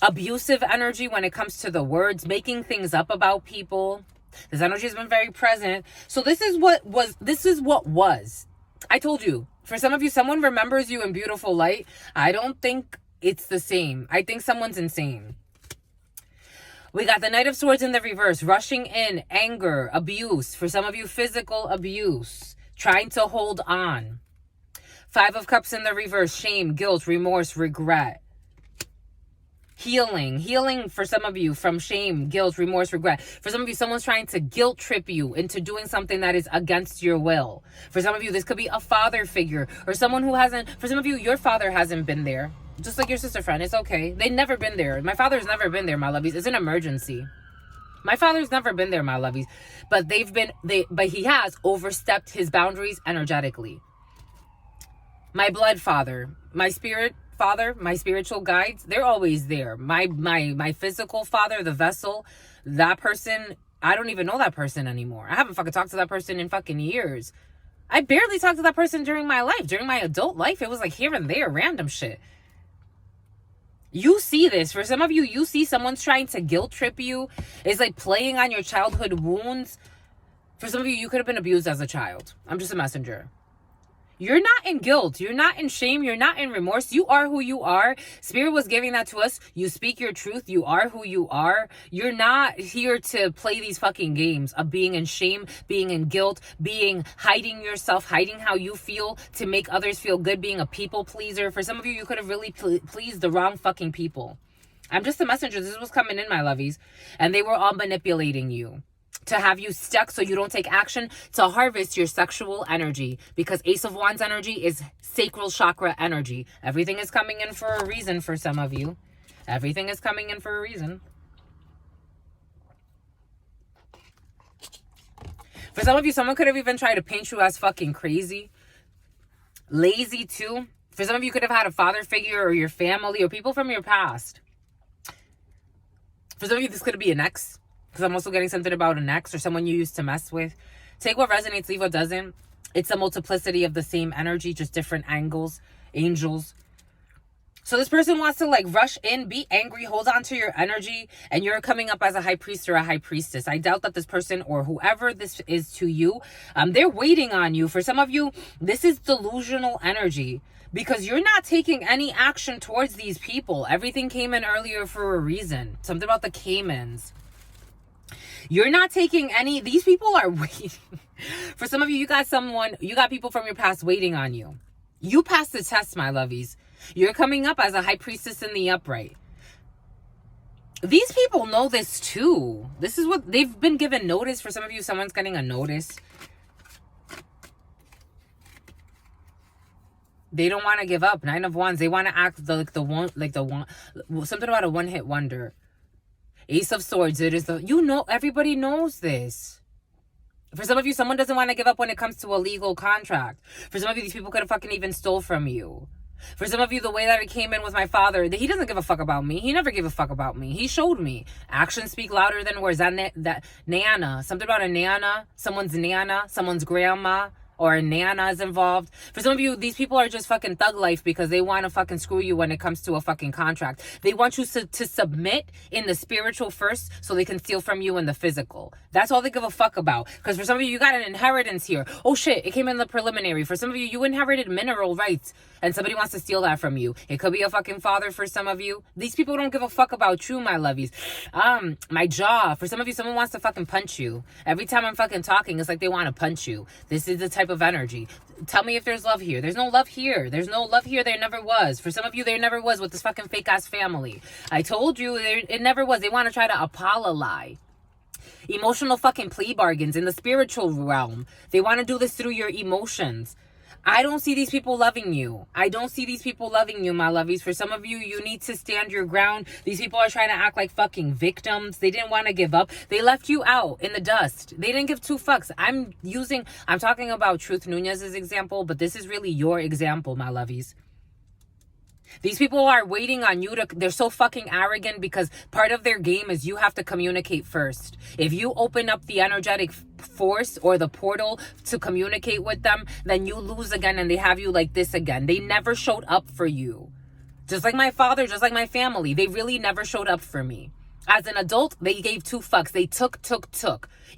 Abusive energy when it comes to the words, making things up about people. This energy has been very present. So this is what was. I told you, for some of you, someone remembers you in beautiful light. I don't think it's the same. I think someone's insane. We got the Knight of Swords in the reverse. Rushing in, anger, abuse. For some of you, physical abuse. Trying to hold on. 5 of Cups in the reverse. Shame, guilt, remorse, regret. Healing for some of you from shame, guilt, remorse, regret. For some of you, someone's trying to guilt trip you into doing something that is against your will. For some of you, this could be a father figure or someone who hasn't... For some of you, your father hasn't been there. Just like your sister friend. It's okay. They've never been there. My father's never been there, my lovies. It's an emergency. My father's never been there, my lovies. But but he has overstepped his boundaries energetically. My blood father, my spirit father, my spiritual guides, they're always there. My physical father, the vessel, that person, I don't even know that person anymore. I haven't fucking talked to that person in fucking years. I barely talked to that person during my life. During my adult life, it was like here and there, random shit. You see this. For some of you, you see someone's trying to guilt trip you. It's like playing on your childhood wounds. For some of you, you could have been abused as a child. I'm just a messenger. You're not in guilt. You're not in shame. You're not in remorse. You are who you are. Spirit was giving that to us. You speak your truth. You are who you are. You're not here to play these fucking games of being in shame, being in guilt, hiding yourself, hiding how you feel to make others feel good, being a people pleaser. For some of you, you could have really pleased the wrong fucking people. I'm just a messenger. This was coming in, my lovies. And they were all manipulating you to have you stuck so you don't take action to harvest your sexual energy, because Ace of Wands energy is sacral chakra energy. Everything is coming in for a reason for some of you. Everything is coming in for a reason. For some of you, someone could have even tried to paint you as fucking crazy. Lazy too. For some of you, could have had a father figure or your family or people from your past. For some of you, this could be an ex. Because I'm also getting something about an ex or someone you used to mess with. Take what resonates, leave what doesn't. It's a multiplicity of the same energy, just different angles, angels. So this person wants to like rush in, be angry, hold on to your energy, and you're coming up as a high priest or a high priestess. I doubt that this person or whoever this is to you, they're waiting on you. For some of you, this is delusional energy because you're not taking any action towards these people. Everything came in earlier for a reason. Something about the Caymans. You're not taking any. These people are waiting. For some of you, you got people from your past waiting on you. You passed the test, my lovies. You're coming up as a high priestess in the upright. These people know this too. This is what they've been given notice. For some of you, someone's getting a notice. They don't want to give up. 9 of Wands. They want to act the one, something about a one-hit wonder. Ace of Swords. It is everybody knows this. For some of you, someone doesn't want to give up when it comes to a legal contract. For some of you, these people could have fucking even stole from you. For some of you, the way that it came in with my father, he doesn't give a fuck about me. He never gave a fuck about me. He showed me. Actions speak louder than words. That Nana, something about a Nana, someone's grandma, or a Nana is involved. For some of you, these people are just fucking thug life because they want to fucking screw you when it comes to a fucking contract. They want you to submit in the spiritual first so they can steal from you in the physical. That's all they give a fuck about. Because for some of you, you got an inheritance here. Oh shit, it came in the preliminary. For some of you, you inherited mineral rights and somebody wants to steal that from you. It could be a fucking father for some of you. These people don't give a fuck about you, my lovies. My jaw. For some of you, someone wants to fucking punch you. Every time I'm fucking talking, it's like they want to punch you. This is the type of energy. Tell me if there's love here. There's no love here. There's no love here. There never was. For some of you, there never was with this fucking fake ass family. I told you it never was. They want to try to apologize. Emotional fucking plea bargains in the spiritual realm. They want to do this through your emotions. I don't see these people loving you. I don't see these people loving you, my lovies. For some of you, you need to stand your ground. These people are trying to act like fucking victims. They didn't want to give up. They left you out in the dust. They didn't give 2 fucks. I'm talking about Truth Nunez's example, but this is really your example, my lovies. These people are waiting on you they're so fucking arrogant because part of their game is you have to communicate first. If you open up the energetic force or the portal to communicate with them, then you lose again and they have you like this again. They never showed up for you. Just like my father, just like my family. They really never showed up for me. As an adult, they gave 2 fucks. They took.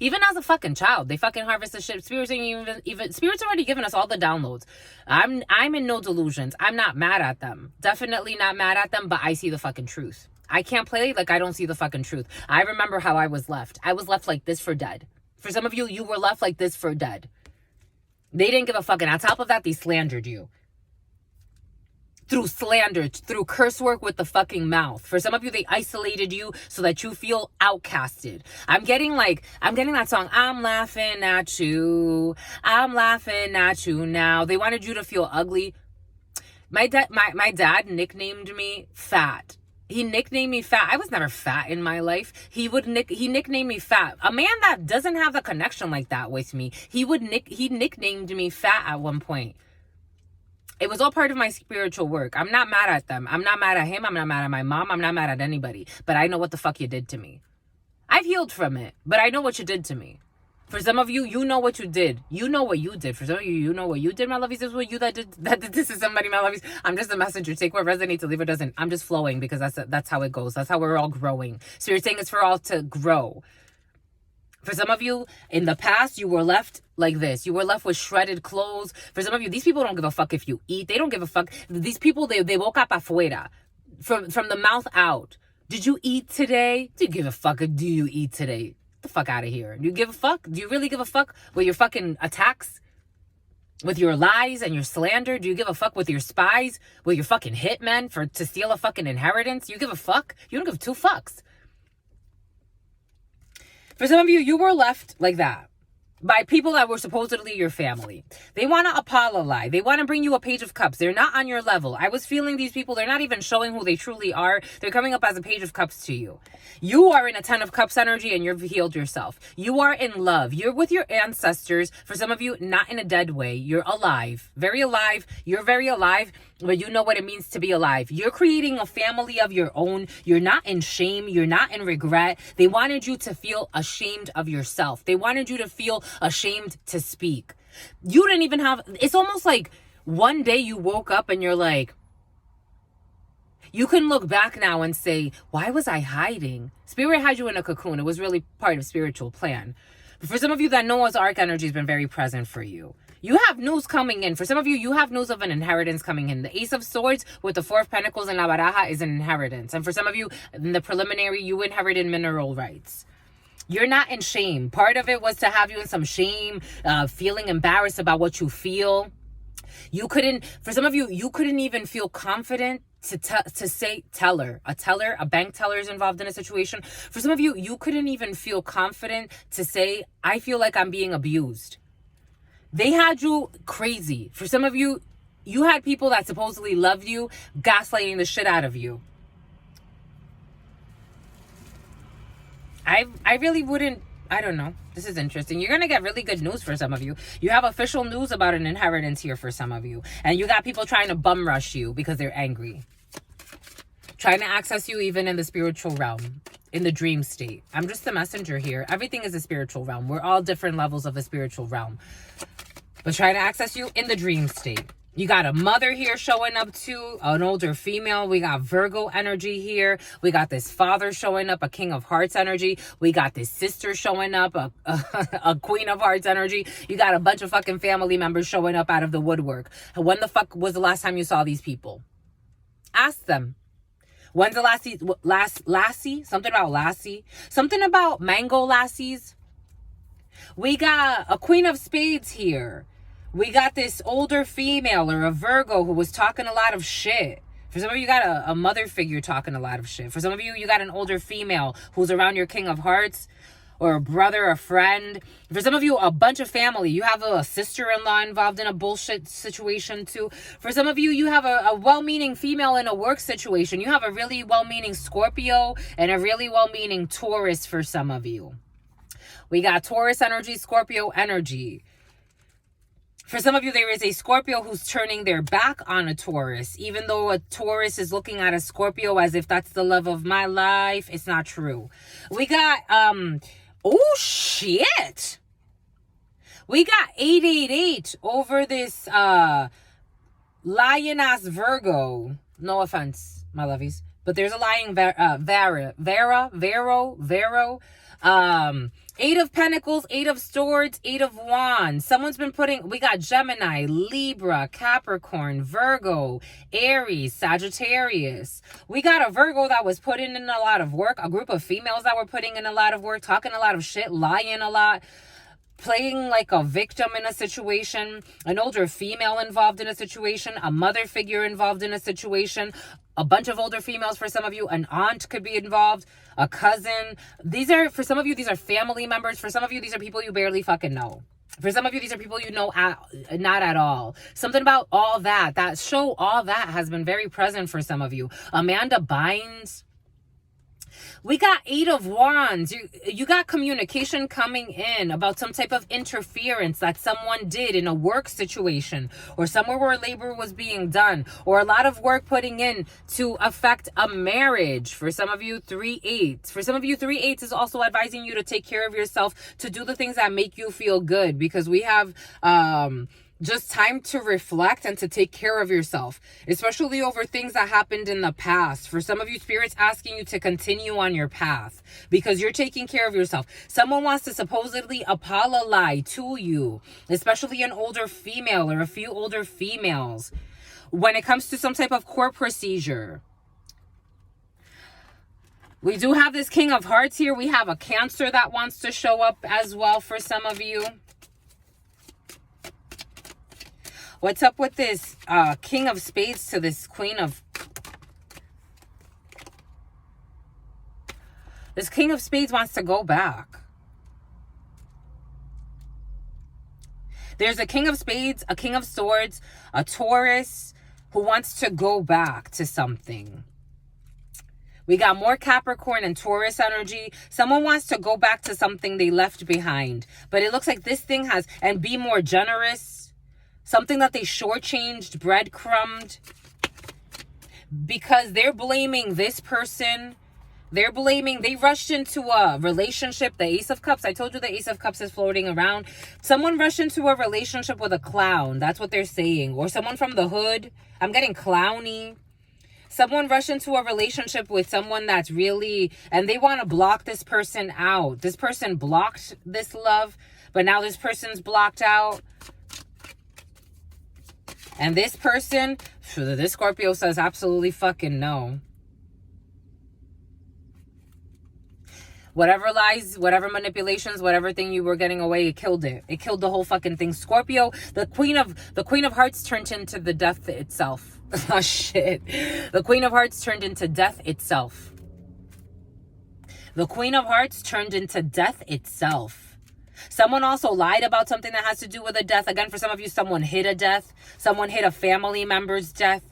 Even as a fucking child, they fucking harvest the shit. Spirits already given us all the downloads. I'm in no delusions. I'm not mad at them. Definitely not mad at them, but I see the fucking truth. I can't play like I don't see the fucking truth. I remember how I was left. I was left like this for dead. For some of you, you were left like this for dead. They didn't give a fuck. And on top of that, they slandered you. Through slander, through curse work with the fucking mouth. For some of you, they isolated you so that you feel outcasted. I'm getting that song, I'm laughing at you. I'm laughing at you now. They wanted you to feel ugly. My dad nicknamed me fat. He nicknamed me fat. I was never fat in my life. He nicknamed me fat. A man that doesn't have a connection like that with me, he nicknamed me fat at one point. It was all part of my spiritual work. I'm not mad at them. I'm not mad at him. I'm not mad at my mom. I'm not mad at anybody. But I know what the fuck you did to me. I've healed from it, but I know what you did to me. For some of you, you know what you did. You know what you did. For some of you, you know what you did, my lovies. This is what you that did this to somebody, my lovies. I'm just a messenger. Take what resonates, leave what doesn't. I'm just flowing because that's how it goes. That's how we're all growing. Spirit saying it's for all to grow. For some of you, in the past, you were left like this. You were left with shredded clothes. For some of you, these people don't give a fuck if you eat. They don't give a fuck. These people, they woke up afuera. From the mouth out. Did you eat today? Do you give a fuck? Do you eat today? Get the fuck out of here. Do you give a fuck? Do you really give a fuck with your fucking attacks? With your lies and your slander? Do you give a fuck with your spies? With your fucking hitmen to steal a fucking inheritance? You give a fuck? You don't give 2 fucks. For some of you, you were left like that by people that were supposedly your family. They want to apologize. They want to bring you a page of cups. They're not on your level. I was feeling these people. They're not even showing who they truly are. They're coming up as a page of cups to you. You are in a 10 of cups energy and you've healed yourself. You are in love. You're with your ancestors. For some of you, not in a dead way. You're alive. Very alive. You're very alive, but you know what it means to be alive. You're creating a family of your own. You're not in shame. You're not in regret. They wanted you to feel ashamed of yourself. They wanted you to feel ashamed to speak. You didn't even have, it's almost like one day you woke up and you're like, you can look back now and say, why was I hiding? Spirit had you in a cocoon. It was really part of spiritual plan. But for some of you, that Noah's Ark energy has been very present for you. You have news coming in. For some of you, you have news of an inheritance coming in. The Ace of Swords with the 4 of Pentacles and La Baraja is an inheritance. And for some of you, in the preliminary, you inherited mineral rights. You're not in shame. Part of it was to have you in some shame, feeling embarrassed about what you feel. You couldn't, for some of you, you couldn't even feel confident to say a bank teller is involved in a situation. For some of you, you couldn't even feel confident to say, I feel like I'm being abused. They had you crazy. For some of you, you had people that supposedly loved you gaslighting the shit out of you. I really wouldn't, I don't know. This is interesting. You're going to get really good news for some of you. You have official news about an inheritance here for some of you. And you got people trying to bum rush you because they're angry. Trying to access you even in the spiritual realm, in the dream state. I'm just the messenger here. Everything is a spiritual realm. We're all different levels of the spiritual realm. But trying to access you in the dream state. You got a mother here showing up too, an older female. We got Virgo energy here. We got this father showing up, a King of Hearts energy. We got this sister showing up, a Queen of Hearts energy. You got a bunch of fucking family members showing up out of the woodwork. When the fuck was the last time you saw these people? Ask them. When's the lassie? Something about lassie. Something about mango lassies. We got a Queen of Spades here. We got this older female or a Virgo who was talking a lot of shit. For some of you, you got a mother figure talking a lot of shit. For some of you, you got an older female who's around your King of Hearts or a brother, a friend. For some of you, a bunch of family. You have a sister-in-law involved in a bullshit situation too. For some of you, you have a well-meaning female in a work situation. You have a really well-meaning Scorpio and a really well-meaning Taurus for some of you. We got Taurus energy, Scorpio energy. For some of you, there is a Scorpio who's turning their back on a Taurus. Even though a Taurus is looking at a Scorpio as if that's the love of my life, it's not true. We got, oh shit. We got 888 over this lying-ass Virgo. No offense, my lovies. But there's a lying Vero. 8 of Pentacles, 8 of Swords, 8 of Wands. Someone's been putting, we got Gemini, Libra, Capricorn, Virgo, Aries, Sagittarius. We got a Virgo that was putting in a lot of work, a group of females that were putting in a lot of work, talking a lot of shit, lying a lot, playing like a victim in a situation, an older female involved in a situation, a mother figure involved in a situation, a bunch of older females for some of you, an aunt could be involved, a cousin. These are, for some of you, these are family members. For some of you, these are people you barely fucking know. For some of you, these are people you know not at all. Something about all that has been very present for some of you. Amanda Bynes. We got 8 of Wands. You got communication coming in about some type of interference that someone did in a work situation or somewhere where labor was being done or a lot of work putting in to affect a marriage. For some of you, 3/8. For some of you, 3/8 is also advising you to take care of yourself, to do the things that make you feel good, because we have just time to reflect and to take care of yourself, especially over things that happened in the past. For some of you, Spirit's asking you to continue on your path because you're taking care of yourself. Someone wants to supposedly apologize to you, especially an older female or a few older females, when it comes to some type of court procedure. We do have this King of Hearts here. We have a Cancer that wants to show up as well for some of you. What's up with this King of Spades to this Queen of... This King of Spades wants to go back. There's a King of Spades, a King of Swords, a Taurus who wants to go back to something. We got more Capricorn and Taurus energy. Someone wants to go back to something they left behind. But it looks like this thing has... And be more generous. Something that they shortchanged, breadcrumbed. Because they're blaming this person. They rushed into a relationship. The Ace of Cups. I told you the Ace of Cups is floating around. Someone rushed into a relationship with a clown. That's what they're saying. Or someone from the hood. I'm getting clowny. Someone rushed into a relationship with someone that's really... And they want to block this person out. This person blocked this love. But now this person's blocked out. And this person, this Scorpio says absolutely fucking no. Whatever lies, whatever manipulations, whatever thing you were getting away, it killed it. It killed the whole fucking thing. Scorpio, the Queen of Hearts turned into the death itself. Oh shit. The Queen of Hearts turned into death itself. The Queen of Hearts turned into death itself. Someone also lied about something that has to do with a death. Again, for some of you, someone hid a death. Someone hid a family member's death.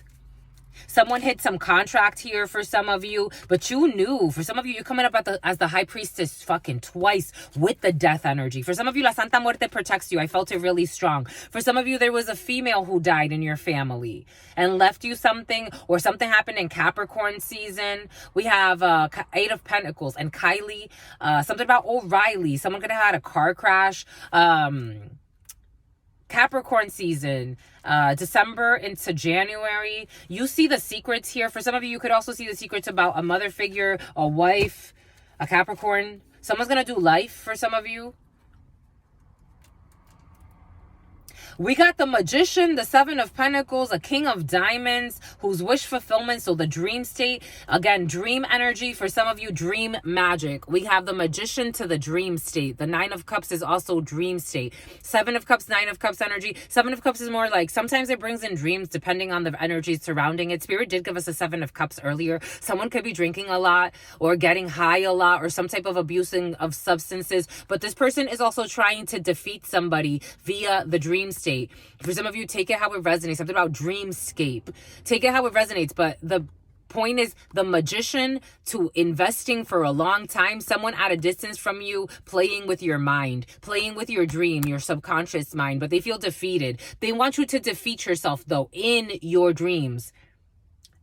Someone hit some contract here for some of you, but you knew. For some of you, you're coming up as the high priestess fucking twice with the death energy. For some of you, La Santa Muerte protects you. I felt it really strong. For some of you, there was a female who died in your family and left you something, or something happened in Capricorn season. We have 8 of Pentacles and Kylie. Something about O'Reilly. Someone could have had a car crash. Capricorn season, December into January. You see the secrets here. For some of you, you could also see the secrets about a mother figure, a wife, a Capricorn. Someone's going to do life for some of you. We got the Magician, the 7 of Pentacles, a King of Diamonds, whose wish fulfillment, so the dream state. Again, dream energy. For some of you, dream magic. We have the Magician to the dream state. The 9 of Cups is also dream state. 7 of Cups, 9 of Cups energy. 7 of Cups is more like, sometimes it brings in dreams depending on the energy surrounding it. Spirit did give us a 7 of Cups earlier. Someone could be drinking a lot or getting high a lot or some type of abusing of substances. But this person is also trying to defeat somebody via the dream state. For some of you, take it how it resonates. Something about dreamscape. Take it how it resonates. But the point is, the Magician to investing for a long time. Someone at a distance from you playing with your mind, playing with your dream, your subconscious mind. But they feel defeated. They want you to defeat yourself, though, in your dreams.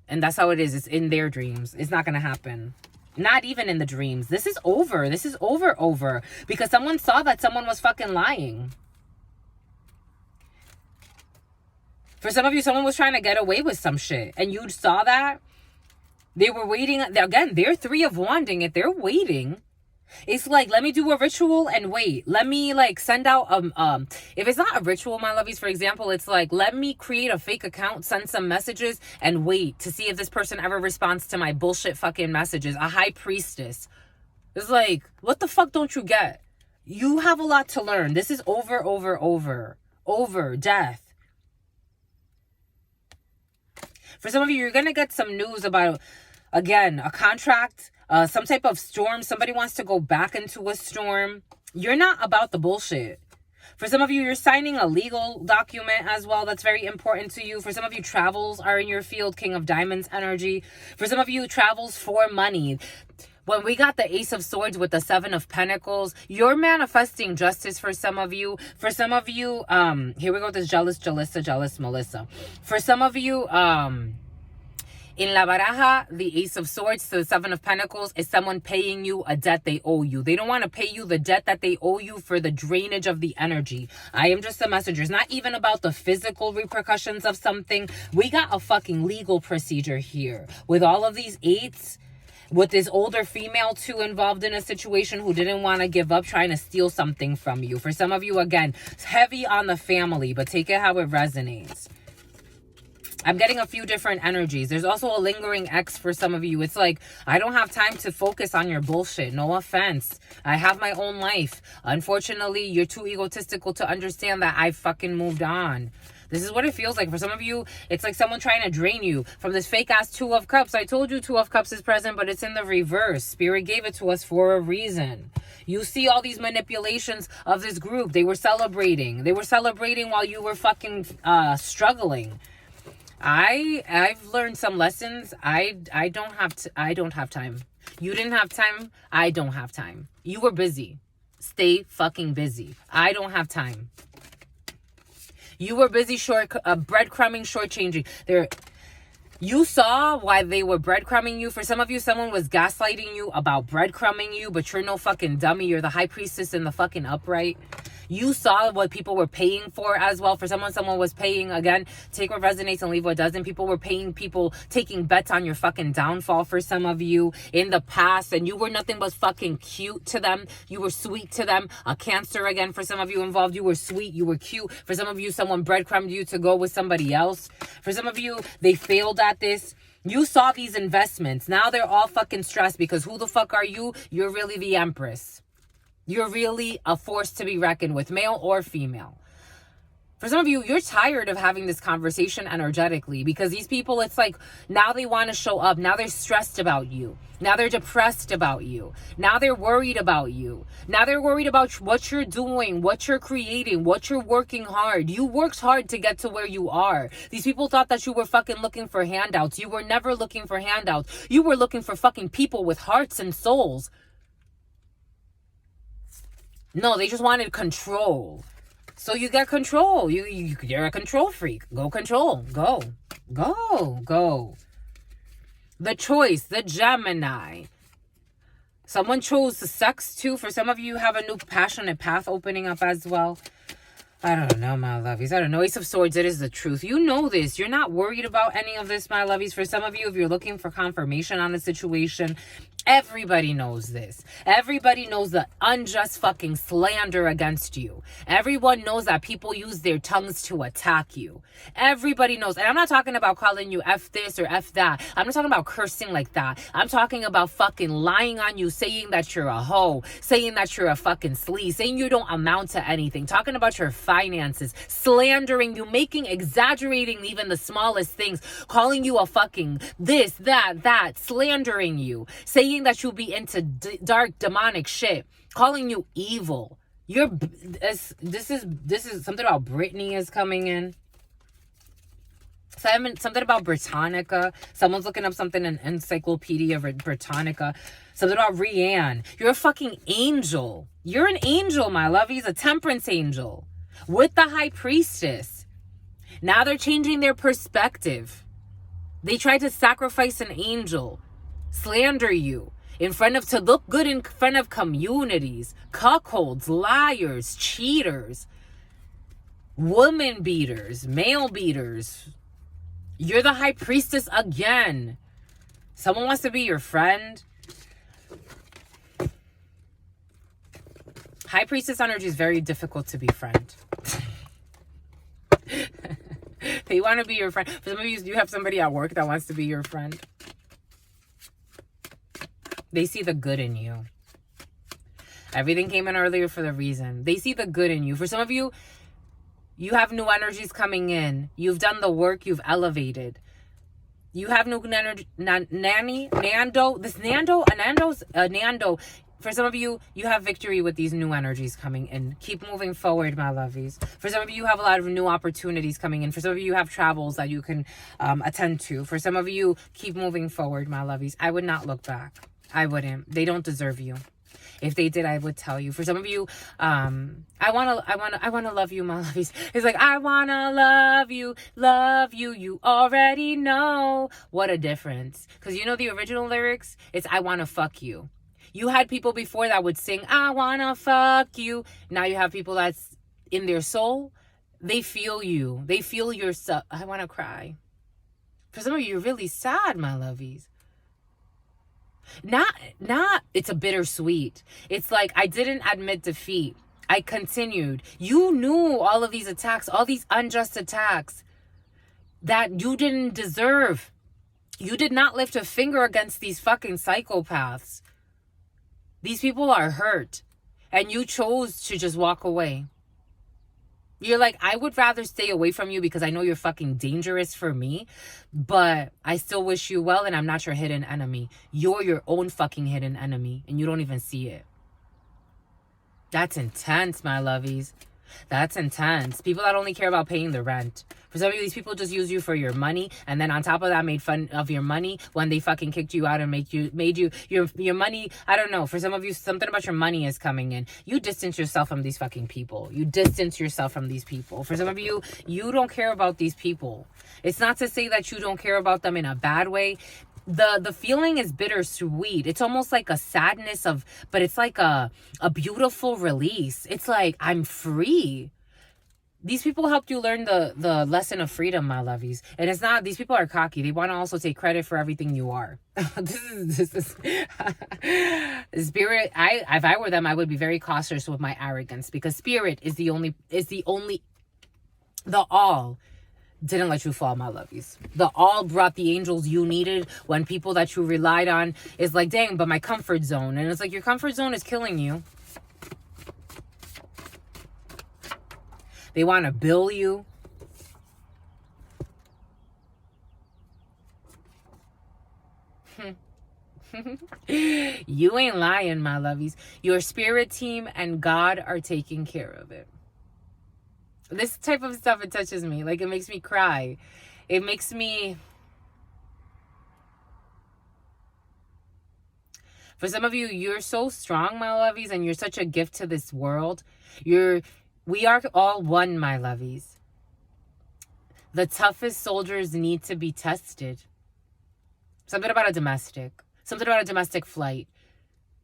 And that's how it is. It's in their dreams. It's not going to happen. Not even in the dreams. This is over. This is over. Because someone saw that someone was fucking lying. For some of you, someone was trying to get away with some shit. And you saw that. They were waiting. Again, they're 3 of Wanding it. They're waiting. It's like, let me do a ritual and wait. Let me like send out, if it's not a ritual, my lovies, for example, it's like, let me create a fake account, send some messages and wait to see if this person ever responds to my bullshit fucking messages. A high priestess. It's like, what the fuck don't you get? You have a lot to learn. This is over. Death. For some of you, you're going to get some news about, again, a contract, some type of storm. Somebody wants to go back into a storm. You're not about the bullshit. For some of you, you're signing a legal document as well. That's very important to you. For some of you, travels are in your field. King of Diamonds energy. For some of you, travels for money. When we got the Ace of Swords with the 7 of Pentacles, you're manifesting justice for some of you. For some of you, here we go, this jealous Melissa. For some of you, in La Baraja, the Ace of Swords to the 7 of Pentacles is someone paying you a debt they owe you. They don't want to pay you the debt that they owe you for the drainage of the energy. I am just a messenger. It's not even about the physical repercussions of something. We got a fucking legal procedure here. With all of these 8s, with this older female too involved in a situation who didn't want to give up, trying to steal something from you. For some of you, again, it's heavy on the family, but take it how it resonates. I'm getting a few different energies. There's also a lingering ex for some of you. It's like, I don't have time to focus on your bullshit. No offense. I have my own life. Unfortunately, you're too egotistical to understand that I fucking moved on. This is what it feels like. For some of you, it's like someone trying to drain you from this fake-ass 2 of Cups. I told you 2 of Cups is present, but it's in the reverse. Spirit gave it to us for a reason. You see all these manipulations of this group. They were celebrating. They were celebrating while you were fucking struggling. I've learned some lessons. I don't have time. You didn't have time. I don't have time. You were busy. Stay fucking busy. I don't have time. You were busy breadcrumbing, shortchanging. You saw why they were breadcrumbing you. For some of you, someone was gaslighting you about breadcrumbing you, but you're no fucking dummy. You're the high priestess in the fucking upright. You saw what people were paying for as well. For someone was paying, again, take what resonates and leave what doesn't. People were paying people, taking bets on your fucking downfall for some of you in the past. And you were nothing but fucking cute to them. You were sweet to them. A Cancer, again, for some of you involved. You were sweet. You were cute. For some of you, someone breadcrumbed you to go with somebody else. For some of you, they failed at this. You saw these investments. Now they're all fucking stressed because who the fuck are you? You're really the empress. You're really a force to be reckoned with, male or female. For some of you, you're tired of having this conversation energetically because these people, it's like now they want to show up. Now they're stressed about you. Now they're depressed about you. Now they're worried about you. Now they're worried about what you're doing, what you're creating, what you're working hard. You worked hard to get to where you are. These people thought that you were fucking looking for handouts. You were never looking for handouts. You were looking for fucking people with hearts and souls. No, they just wanted control. So you get control. You're a control freak. Go control. Go. The choice, the Gemini. Someone chose the sex too. For some of you, have a new passionate path opening up as well. I don't know, my lovies. I don't know. Ace of Swords, it is the truth. You know this. You're not worried about any of this, my lovies. For some of you, if you're looking for confirmation on a situation, everybody knows this. Everybody knows the unjust fucking slander against you. Everyone knows that people use their tongues to attack you. Everybody knows. And I'm not talking about calling you F this or F that. I'm not talking about cursing like that. I'm talking about fucking lying on you, saying that you're a hoe, saying that you're a fucking sleaze, saying you don't amount to anything, talking about your finances, slandering you, exaggerating even the smallest things, calling you a fucking this, that, slandering you, saying that you'll be into dark demonic shit, calling you evil. This is something about Britney is coming in. Something about Britannica. Someone's looking up something in Encyclopedia Britannica. Something about Rihanna. You're a fucking angel. You're an angel, my lovies. A temperance angel. With the high priestess. Now they're changing their perspective. They tried to sacrifice an angel. Slander you. To look good in front of communities. Cuckolds. Liars. Cheaters. Woman beaters. Male beaters. You're the high priestess again. Someone wants to be your friend. High priestess energy is very difficult to befriend. They want to be your friend. For some of you have somebody at work that wants to be your friend. They see the good in you. Everything came in earlier for the reason. They see the good in you. For some of you, you have new energies coming in. You've done the work. You've elevated. You have new energy. Nando. For some of you, you have victory with these new energies coming in. Keep moving forward, my lovies. For some of you, you have a lot of new opportunities coming in. For some of you, you have travels that you can attend to. For some of you, keep moving forward, my lovies. I would not look back. I wouldn't. They don't deserve you. If they did, I would tell you. For some of you, I wanna love you, my lovies. It's like, I wanna love you. You already know. What a difference. Because you know the original lyrics? It's I wanna fuck you. You had people before that would sing, I wanna fuck you. Now you have people that's in their soul. They feel you. They feel yourself. I wanna cry. For some of you, you're really sad, my lovies. Not, it's a bittersweet. It's like, I didn't admit defeat. I continued. You knew all of these attacks, all these unjust attacks that you didn't deserve. You did not lift a finger against these fucking psychopaths. These people are hurt. And you chose to just walk away. You're like, I would rather stay away from you because I know you're fucking dangerous for me, but I still wish you well and I'm not your hidden enemy. You're your own fucking hidden enemy and you don't even see it. That's intense, my lovies. That's intense. People that only care about paying the rent. For some of you, these people just use you for your money, and then on top of that, made fun of your money when they fucking kicked you out and made you your money. I don't know. For some of you, something about your money is coming in. You distance yourself from these fucking people. You distance yourself from these people. For some of you, you don't care about these people. It's not to say that you don't care about them in a bad way. The feeling is bittersweet. It's almost like a sadness but it's like a beautiful release. It's like, I'm free. These people helped you learn the lesson of freedom, my lovies. And it's not, these people are cocky. They want to also take credit for everything you are. This is spirit. If I were them, I would be very cautious with my arrogance because spirit is the all. didn't let you fall, my lovies. The all brought the angels you needed when people that you relied on is like, dang, but my comfort zone. And it's like, your comfort zone is killing you. They want to bill you. You ain't lying, my lovies. Your spirit team and God are taking care of it. This type of stuff, it touches me. Like, it makes me cry. It makes me... For some of you, you're so strong, my lovies, and you're such a gift to this world. We are all one, my lovies. The toughest soldiers need to be tested. Something about a domestic flight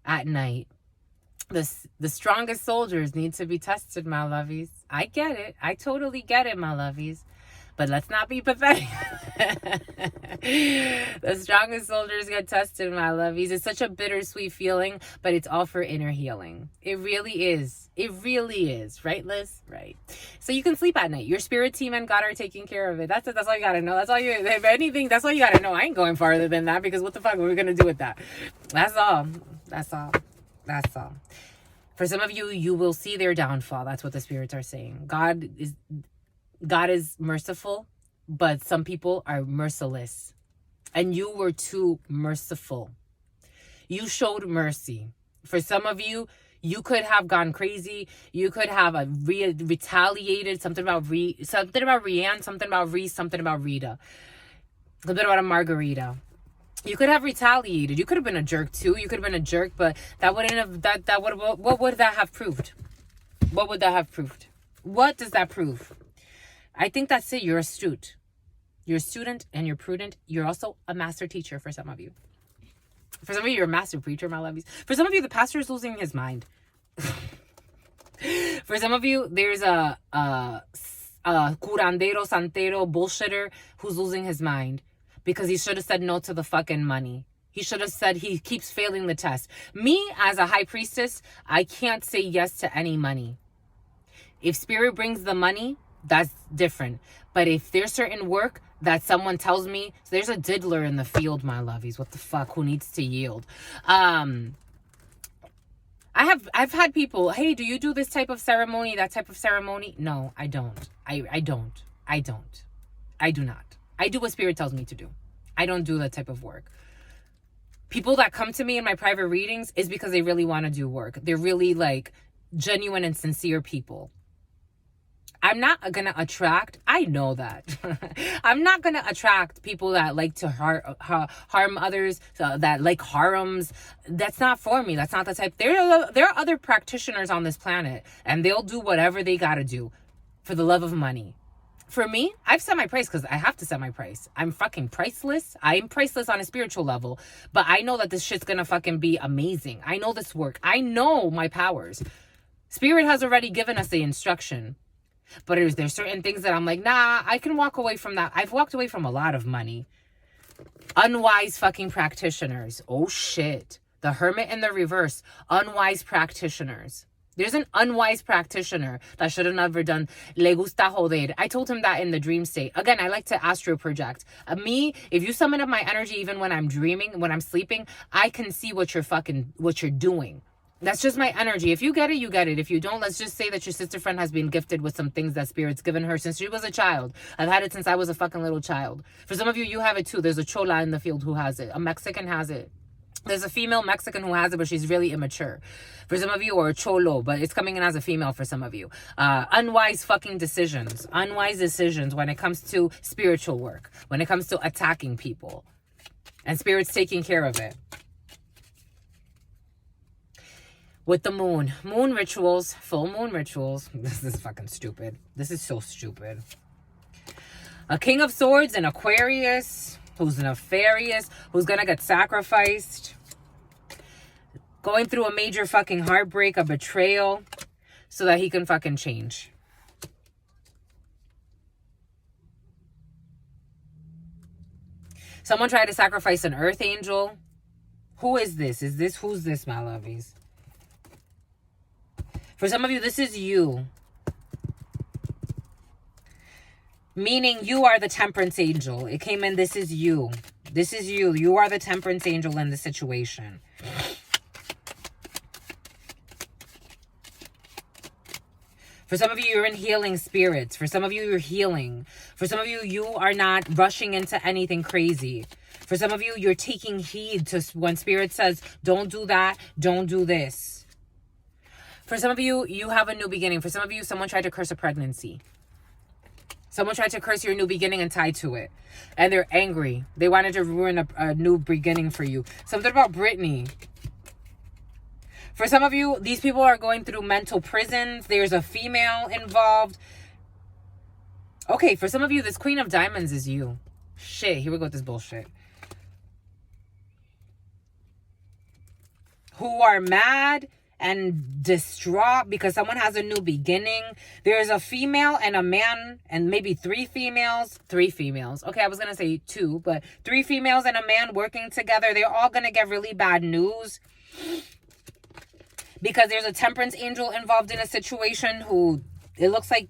at night. The strongest soldiers need to be tested, my lovies. I get it. I totally get it, my lovies. But let's not be pathetic. The strongest soldiers get tested, my lovies. It's such a bittersweet feeling, but it's all for inner healing. It really is. It really is. Right, Liz? Right. So you can sleep at night. Your spirit team and God are taking care of it. That's it. That's all you got to know. If anything, that's all you got to know. I ain't going farther than that, because what the fuck are we going to do with that? That's all. That's all. That's all. For some of you, you will see their downfall. That's what the spirits are saying. God is merciful, but some people are merciless. And you were too merciful. You showed mercy. For some of you, you could have gone crazy. You could have retaliated. Something about Rianne, something about Reese, something about Rita. A little bit about a Margarita. You could have retaliated. You could have been a jerk too. You could have been a jerk, but that wouldn't have, what would that have proved? What would that have proved? What does that prove? I think that's it. You're astute. You're a student and you're prudent. You're also a master teacher for some of you. For some of you, you're a master preacher, my lovies. For some of you, the pastor is losing his mind. For some of you, there's a curandero, santero, bullshitter who's losing his mind because he should have said no to the fucking money. He should have said he keeps failing the test. Me, as a high priestess, I can't say yes to any money. If spirit brings the money, that's different. But if there's certain work that someone tells me, so there's a diddler in the field, my lovies. What the fuck? Who needs to yield? I've had people, hey, do you do this type of ceremony, that type of ceremony? No, I don't. I do not. I do what spirit tells me to do. I don't do that type of work. People that come to me in my private readings is because they really want to do work. They're really like genuine and sincere people. I'm not going to attract, I know that. I'm not going to attract people that like to harm others, that like harems. That's not for me. That's not the type. There are other practitioners on this planet, and they'll do whatever they got to do for the love of money. For me, I've set my price because I have to set my price. I'm fucking priceless. I'm priceless on a spiritual level, but I know that this shit's going to fucking be amazing. I know this work. I know my powers. Spirit has already given us the instruction. But there's certain things that I'm like, nah, I can walk away from that. I've walked away from a lot of money. Unwise fucking practitioners. Oh shit. The hermit in the reverse. Unwise practitioners. There's an unwise practitioner that should have never done le gusta joder. I told him that in the dream state. Again, I like to astro project. Me, if you summon up my energy even when I'm dreaming, when I'm sleeping, I can see what you're doing. That's just my energy. If you get it, you get it. If you don't, let's just say that your sister friend has been gifted with some things that Spirit's given her since she was a child. I've had it since I was a fucking little child. For some of you, you have it too. There's a chola in the field who has it. A Mexican has it. There's a female Mexican who has it, but she's really immature. For some of you, or a cholo, but it's coming in as a female for some of you. Unwise fucking decisions. Unwise decisions when it comes to spiritual work. When it comes to attacking people. And Spirit's taking care of it. With the moon rituals, full moon rituals. This is fucking stupid. This is so stupid. A King of Swords, an Aquarius, who's nefarious, who's gonna get sacrificed. Going through a major fucking heartbreak, a betrayal, so that he can fucking change. Someone tried to sacrifice an earth angel. Who is this? Who's this, my lovies? For some of you, this is you. Meaning you are the temperance angel. It came in, this is you. This is you. You are the temperance angel in the situation. For some of you, you're in healing spirits. For some of you, you're healing. For some of you, you are not rushing into anything crazy. For some of you, you're taking heed to when Spirit says, don't do that, don't do this. For some of you, you have a new beginning. For some of you, someone tried to curse a pregnancy. Someone tried to curse your new beginning and tie to it. And they're angry. They wanted to ruin a new beginning for you. Something about Brittany. For some of you, these people are going through mental prisons. There's a female involved. Okay, for some of you, this Queen of Diamonds is you. Shit, here we go with this bullshit. Who are mad and distraught because someone has a new beginning. There's a female and a man and maybe three females. Okay, I was going to say two, but 3 females and a man working together. They're all going to get really bad news. Because there's a temperance angel involved in a situation who it looks like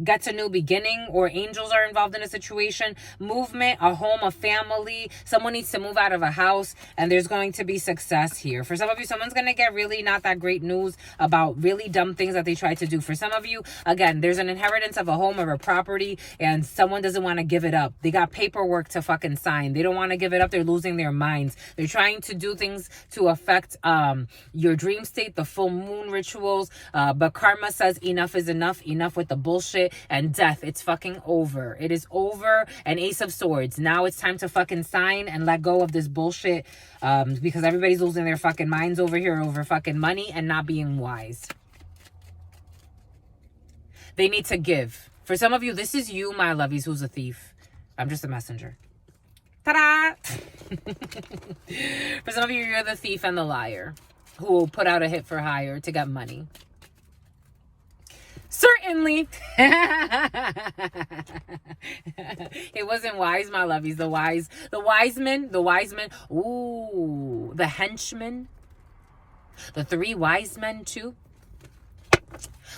gets a new beginning, or angels are involved in a situation, movement, a home, a family. Someone needs to move out of a house, and there's going to be success here. For some of you, someone's going to get really not that great news about really dumb things that they tried to do. For some of you, again, there's an inheritance of a home or a property, and someone doesn't want to give it up. They got paperwork to fucking sign. They don't want to give it up. They're losing their minds. They're trying to do things to affect your dream state, the full moon rituals, but karma says enough is enough. Enough with the bullshit. And death, it's fucking over. It is over. And Ace of Swords. Now it's time to fucking sign and let go of this bullshit, because everybody's losing their fucking minds over here over fucking money and not being wise. They need to give. For some of you, this is you, my lovies, who's a thief. I'm just a messenger. Ta-da! For some of you, you're the thief and the liar who will put out a hit for hire to get money. Certainly. It wasn't wise, my lovies. The wise men. Ooh, the henchmen. The 3 wise men too.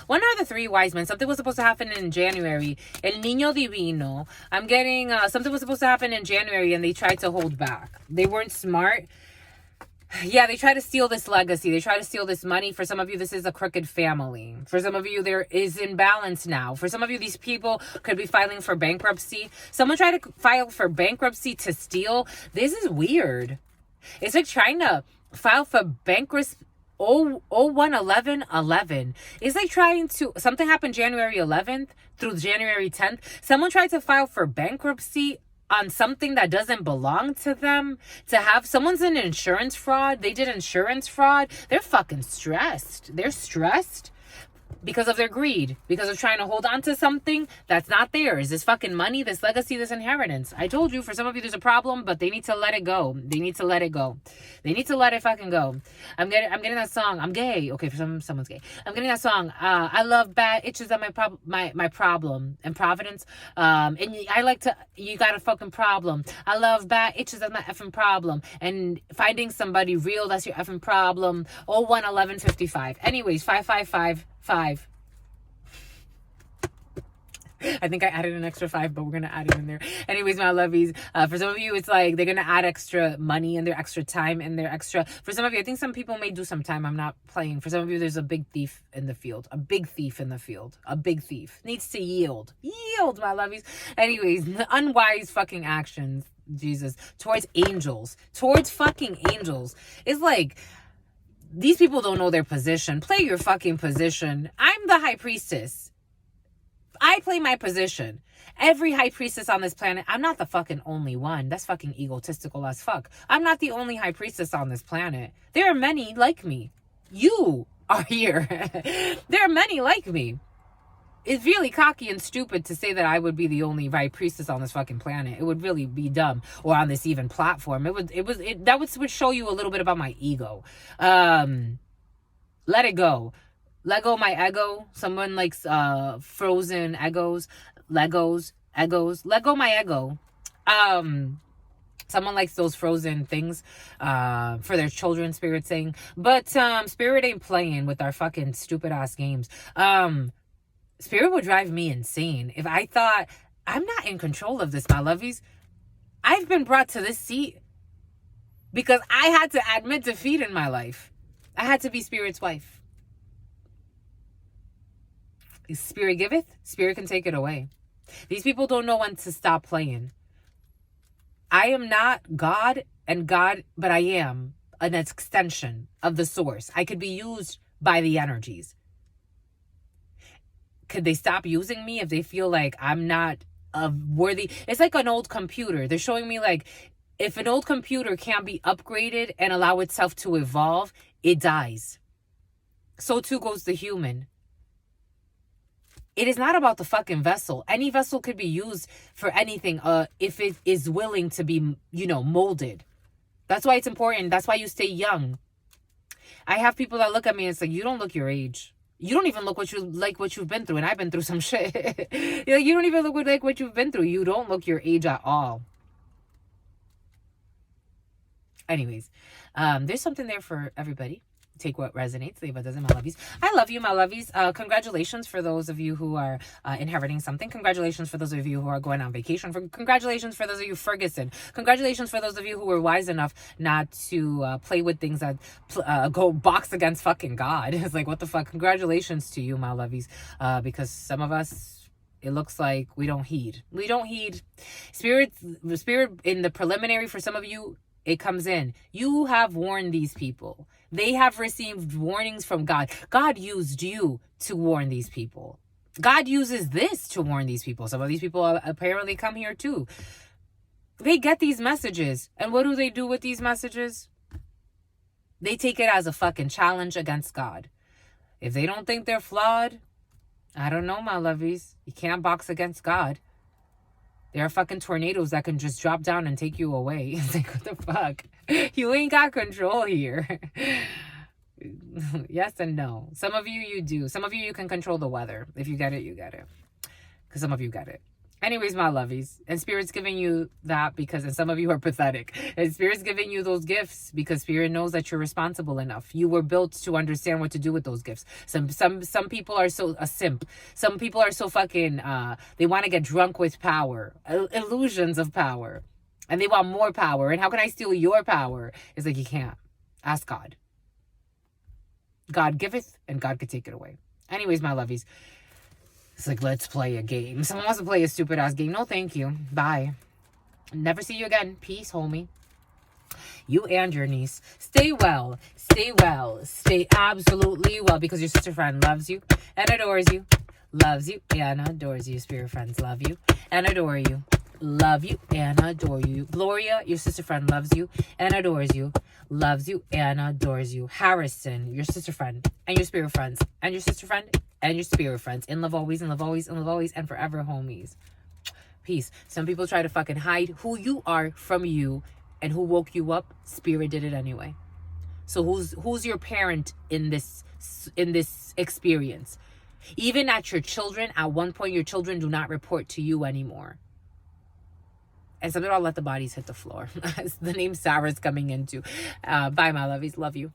When are the 3 wise men? Something was supposed to happen in January. El Niño Divino. I'm getting, something was supposed to happen in January and they tried to hold back. They weren't smart. Yeah, they try to steal this legacy. They try to steal this money. For some of you, this is a crooked family. For some of you, there is imbalance now. For some of you, these people could be filing for bankruptcy. Someone tried to file for bankruptcy to steal. This is weird. It's like trying to file for bankruptcy. 01/11/11. It's like trying to, something happened January 11th through January 10th. Someone tried to file for bankruptcy on something that doesn't belong to them. To have someone's in insurance fraud. They did insurance fraud. They're fucking stressed. They're stressed because of their greed, because of trying to hold on to something that's not theirs. This fucking money, this legacy, this inheritance. I told you, for some of you, there's a problem, but they need to let it go. They need to let it go. They need to let it fucking go. I'm getting that song. I'm gay. Okay, for someone's gay. I'm getting that song. I love bad itches on my problem and Providence. And I like to. You got a fucking problem. I love bad itches on my effing problem. And finding somebody real, that's your effing problem. 01/11/55. Anyways, 555. 5. I think I added an extra 5, but we're going to add it in there. Anyways, my lovies, for some of you, it's like they're going to add extra money in their extra time and their extra. For some of you, I think some people may do some time. I'm not playing. For some of you, there's a big thief in the field. A big thief in the field. A big thief. Needs to yield. Yield, my lovies. Anyways, unwise fucking actions, Jesus, towards angels. Towards fucking angels. It's like, these people don't know their position. Play your fucking position. I'm the high priestess. I play my position. Every high priestess on this planet, I'm not the fucking only one. That's fucking egotistical as fuck. I'm not the only high priestess on this planet. There are many like me. You are here. There are many like me. It's really cocky and stupid to say that I would be the only high priestess on this fucking planet. It would really be dumb. Or on this even platform. That would show you a little bit about my ego. Let it go. Let go my ego. Someone likes frozen egos. Legos. Let go my ego. Someone likes those frozen things for their children, Spirit saying. But Spirit ain't playing with our fucking stupid ass games. Spirit would drive me insane if I thought I'm not in control of this, my lovies. I've been brought to this seat because I had to admit defeat in my life. I had to be Spirit's wife. Spirit giveth, Spirit can take it away. These people don't know when to stop playing. I am not God and God, but I am an extension of the source. I could be used by the energies. Could they stop using me if they feel like I'm not worthy? It's like an old computer. They're showing me like, if an old computer can't be upgraded and allow itself to evolve, it dies. So too goes the human. It is not about the fucking vessel. Any vessel could be used for anything if it is willing to be, molded. That's why it's important. That's why you stay young. I have people that look at me and it's like, you don't look your age. You don't even look what you've been through. And I've been through some shit. You don't even look like what you've been through. You don't look your age at all. Anyways, there's something there for everybody. Take what resonates, leave what doesn't, my lovies. I love you, my lovies. Congratulations for those of you who are inheriting something. Congratulations for those of you who are going on vacation. Congratulations for those of you, Ferguson. Congratulations for those of you who were wise enough not to play with things that go box against fucking God. It's like, what the fuck? Congratulations to you, my lovies. Because some of us, it looks like we don't heed. We don't heed. Spirit in the preliminary for some of you, it comes in. You have warned these people. They have received warnings from God. God used you to warn these people. God uses this to warn these people. Some of these people apparently come here too. They get these messages. And what do they do with these messages? They take it as a fucking challenge against God. If they don't think they're flawed, I don't know, my lovies. You can't box against God. There are fucking tornadoes that can just drop down and take you away. It's like, what the fuck? You ain't got control here. Yes and no. Some of you, you do. Some of you, you can control the weather. If you get it, you get it. Because some of you get it. Anyways, my lovies. And Spirit's giving you that because, and some of you are pathetic. And Spirit's giving you those gifts because Spirit knows that you're responsible enough. You were built to understand what to do with those gifts. Some people are so a simp. Some people are so fucking, they want to get drunk with power. Illusions of power. And they want more power. And how can I steal your power? It's like, you can't. Ask God. God giveth and God could take it away. Anyways, my lovies. It's like, let's play a game. Someone wants to play a stupid ass game. No, thank you. Bye. Never see you again. Peace, homie. You and your niece. Stay well. Stay well. Stay absolutely well because your sister friend loves you and adores you. Loves you and adores you. Spirit friends love you and adore you. Love you and adore you. Gloria, your sister friend, loves you and adores you. Loves you and adores you. Harrison, your sister friend and your spirit friends and your sister friend and your spirit friends. In love always, in love always, in love always, and forever, homies. Peace. Some people try to fucking hide who you are from you and who woke you up. Spirit did it anyway. So who's your parent in this experience? Even at your children, at one point your children do not report to you anymore. And sometimes I'll let the bodies hit the floor. The name Sarah's coming into. Bye, my lovies. Love you.